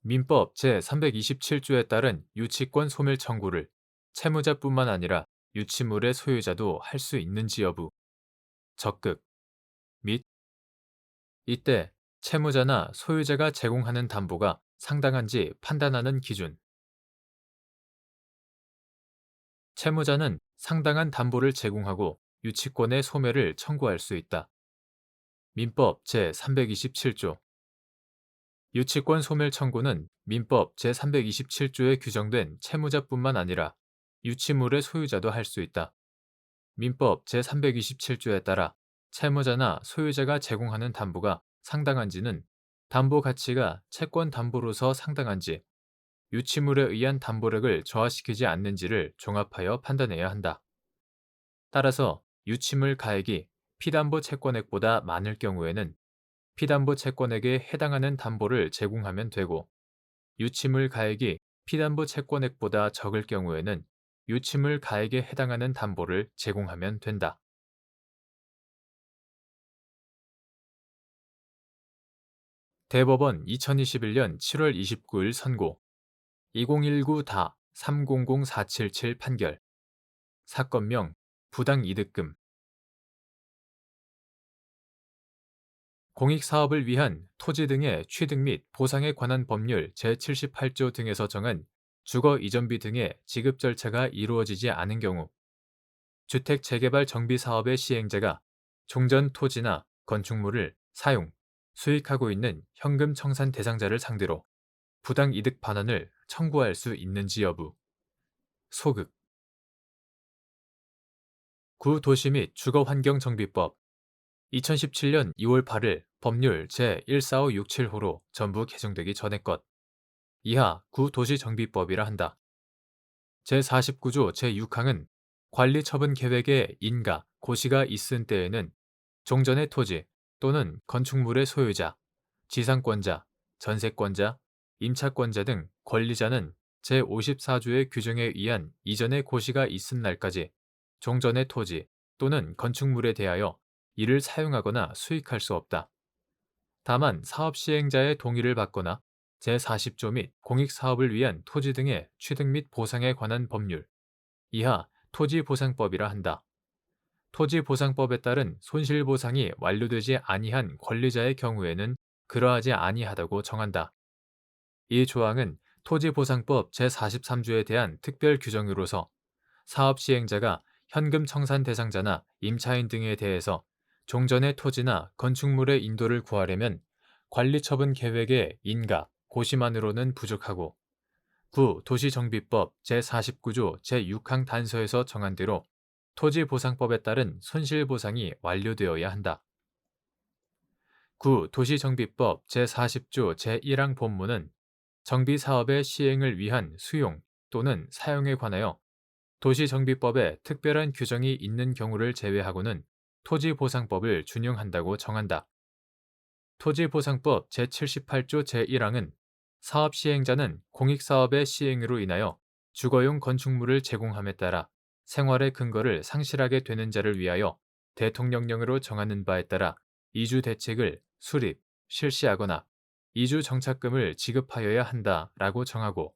민법 제327조에 따른 유치권 소멸 청구를 채무자뿐만 아니라 유치물의 소유자도 할 수 있는지 여부 적극 및 이때 채무자나 소유자가 제공하는 담보가 상당한지 판단하는 기준 채무자는 상당한 담보를 제공하고 유치권의 소멸을 청구할 수 있다. 민법 제327조 유치권 소멸 청구는 민법 제327조에 규정된 채무자뿐만 아니라 유치물의 소유자도 할 수 있다. 민법 제327조에 따라 채무자나 소유자가 제공하는 담보가 상당한지는 담보 가치가 채권 담보로서 상당한지 유치물에 의한 담보력을 저하시키지 않는지를 종합하여 판단해야 한다. 따라서 유치물 가액이 피담보 채권액보다 많을 경우에는 피담보 채권액에 해당하는 담보를 제공하면 되고 유치물 가액이 피담보 채권액보다 적을 경우에는 유치물 가액에 해당하는 담보를 제공하면 된다. 대법원 2021년 7월 29일 선고 2019다 300477 판결 사건명 부당이득금 공익사업을 위한 토지 등의 취득 및 보상에 관한 법률 제78조 등에서 정한 주거 이전비 등의 지급 절차가 이루어지지 않은 경우 주택 재개발 정비 사업의 시행자가 종전 토지나 건축물을 사용, 수익하고 있는 현금 청산 대상자를 상대로 부당 이득 반환을 청구할 수 있는지 여부. 소극. 구도시 및 주거환경정비법 2017년 2월 8일 법률 제14567호로 전부 개정되기 전의 것. 이하 구도시정비법이라 한다. 제49조 제6항은 관리처분 계획에 인가, 고시가 있은 때에는 종전의 토지 또는 건축물의 소유자, 지상권자, 전세권자, 임차권자 등 권리자는 제54조의 규정에 의한 이전의 고시가 있은 날까지 종전의 토지 또는 건축물에 대하여 이를 사용하거나 수익할 수 없다. 다만 사업 시행자의 동의를 받거나 제40조 및 공익사업을 위한 토지 등의 취득 및 보상에 관한 법률, 이하 토지보상법이라 한다. 토지보상법에 따른 손실보상이 완료되지 아니한 권리자의 경우에는 그러하지 아니하다고 정한다. 이 조항은 토지보상법 제43조에 대한 특별 규정으로서 사업 시행자가 현금 청산 대상자나 임차인 등에 대해서 종전의 토지나 건축물의 인도를 구하려면 관리처분 계획의 인가, 고시만으로는 부족하고 구도시정비법 제49조 제6항 단서에서 정한 대로 토지보상법에 따른 손실보상이 완료되어야 한다. 구도시정비법 제40조 제1항 본문은 정비사업의 시행을 위한 수용 또는 사용에 관하여 도시정비법에 특별한 규정이 있는 경우를 제외하고는 토지보상법을 준용한다고 정한다. 토지보상법 제78조 제1항은 사업 시행자는 공익사업의 시행으로 인하여 주거용 건축물을 제공함에 따라 생활의 근거를 상실하게 되는 자를 위하여 대통령령으로 정하는 바에 따라 이주 대책을 수립, 실시하거나 이주 정착금을 지급하여야 한다라고 정하고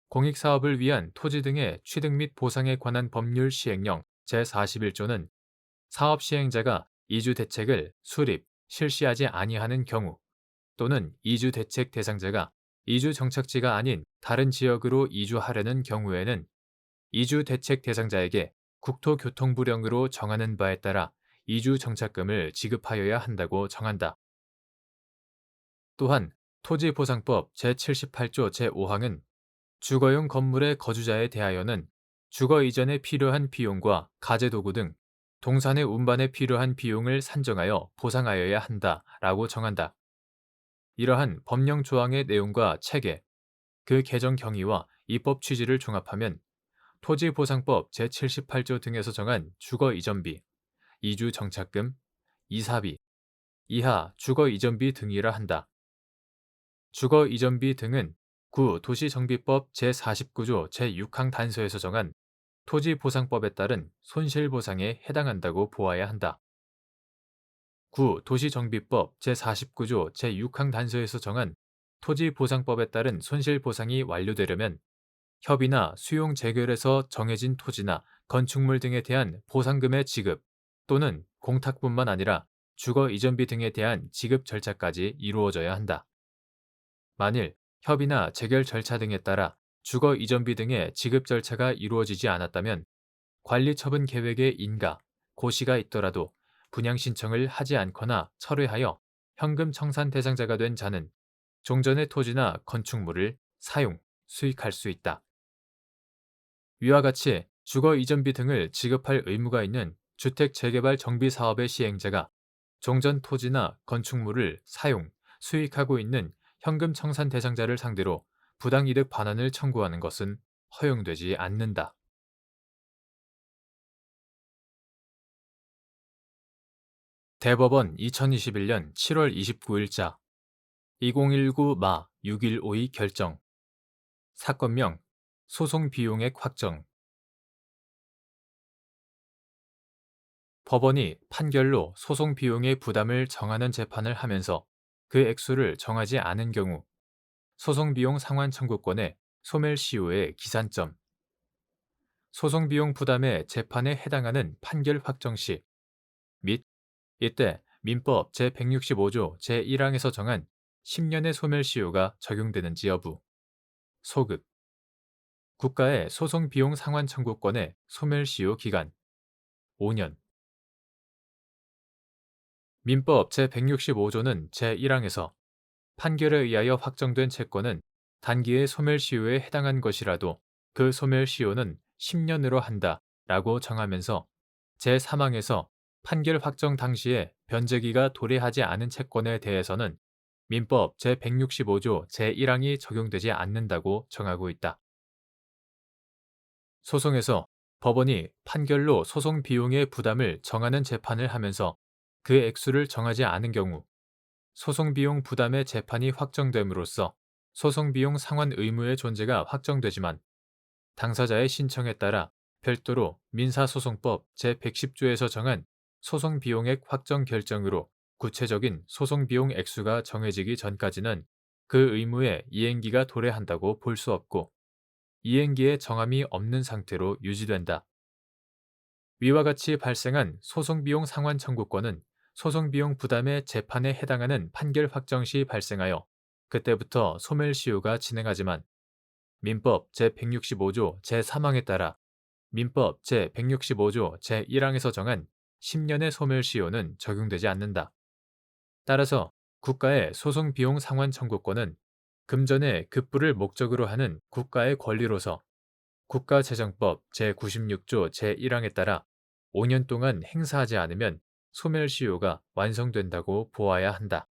공익사업을 위한 토지 등의 취득 및 보상에 관한 법률 시행령 제41조는 사업 시행자가 이주 대책을 수립, 실시하지 아니하는 경우 또는 이주 대책 대상자가 이주 정착지가 아닌 다른 지역으로 이주하려는 경우에는 이주 대책 대상자에게 국토교통부령으로 정하는 바에 따라 이주 정착금을 지급하여야 한다고 정한다. 또한 토지보상법 제78조 제5항은 주거용 건물의 거주자에 대하여는 주거 이전에 필요한 비용과 가재도구 등 동산의 운반에 필요한 비용을 산정하여 보상하여야 한다라고 정한다. 이러한 법령 조항의 내용과 체계, 그 개정 경위와 입법 취지를 종합하면 토지보상법 제78조 등에서 정한 주거 이전비, 이주 정착금, 이사비, 이하 주거 이전비 등이라 한다. 주거 이전비 등은 구도시정비법 제49조 제6항 단서에서 정한 토지보상법에 따른 손실보상에 해당한다고 보아야 한다. 구도시정비법 제49조 제6항 단서에서 정한 토지보상법에 따른 손실보상이 완료되려면 협의나 수용 재결에서 정해진 토지나 건축물 등에 대한 보상금의 지급 또는 공탁뿐만 아니라 주거 이전비 등에 대한 지급 절차까지 이루어져야 한다. 만일 협의나 재결 절차 등에 따라 주거 이전비 등의 지급 절차가 이루어지지 않았다면 관리처분 계획의 인가, 고시가 있더라도 분양 신청을 하지 않거나 철회하여 현금 청산 대상자가 된 자는 종전의 토지나 건축물을 사용, 수익할 수 있다. 위와 같이 주거 이전비 등을 지급할 의무가 있는 주택 재개발 정비 사업의 시행자가 종전 토지나 건축물을 사용, 수익하고 있는 현금 청산 대상자를 상대로 부당이득 반환을 청구하는 것은 허용되지 않는다. 대법원 2021년 7월 29일자 2019-6152 결정 사건명 소송 비용액 확정 법원이 판결로 소송 비용의 부담을 정하는 재판을 하면서 그 액수를 정하지 않은 경우 소송 비용 상환 청구권의 소멸시효의 기산점 소송 비용 부담의 재판에 해당하는 판결 확정 시 및 이때 민법 제165조 제1항에서 정한 10년의 소멸시효가 적용되는지 여부. 소급. 국가의 소송 비용 상환 청구권의 소멸시효 기간 5년. 민법 제165조는 제1항에서 판결에 의하여 확정된 채권은 단기의 소멸시효에 해당한 것이라도 그 소멸시효는 10년으로 한다 라고 정하면서 제3항에서 판결 확정 당시에 변제기가 도래하지 않은 채권에 대해서는 민법 제165조 제1항이 적용되지 않는다고 정하고 있다. 소송에서 법원이 판결로 소송 비용의 부담을 정하는 재판을 하면서 그 액수를 정하지 않은 경우 소송 비용 부담의 재판이 확정됨으로써 소송 비용 상환 의무의 존재가 확정되지만 당사자의 신청에 따라 별도로 민사소송법 제110조에서 정한 소송 비용액 확정 결정으로 구체적인 소송 비용 액수가 정해지기 전까지는 그 의무의 이행기가 도래한다고 볼 수 없고 이행기의 정함이 없는 상태로 유지된다. 위와 같이 발생한 소송비용 상환 청구권은 소송비용 부담의 재판에 해당하는 판결 확정 시 발생하여 그때부터 소멸시효가 진행하지만 민법 제165조 제3항에 따라 민법 제165조 제1항에서 정한 10년의 소멸시효는 적용되지 않는다. 따라서 국가의 소송비용 상환 청구권은 금전의 급부를 목적으로 하는 국가의 권리로서 국가재정법 제96조 제1항에 따라 5년 동안 행사하지 않으면 소멸시효가 완성된다고 보아야 한다.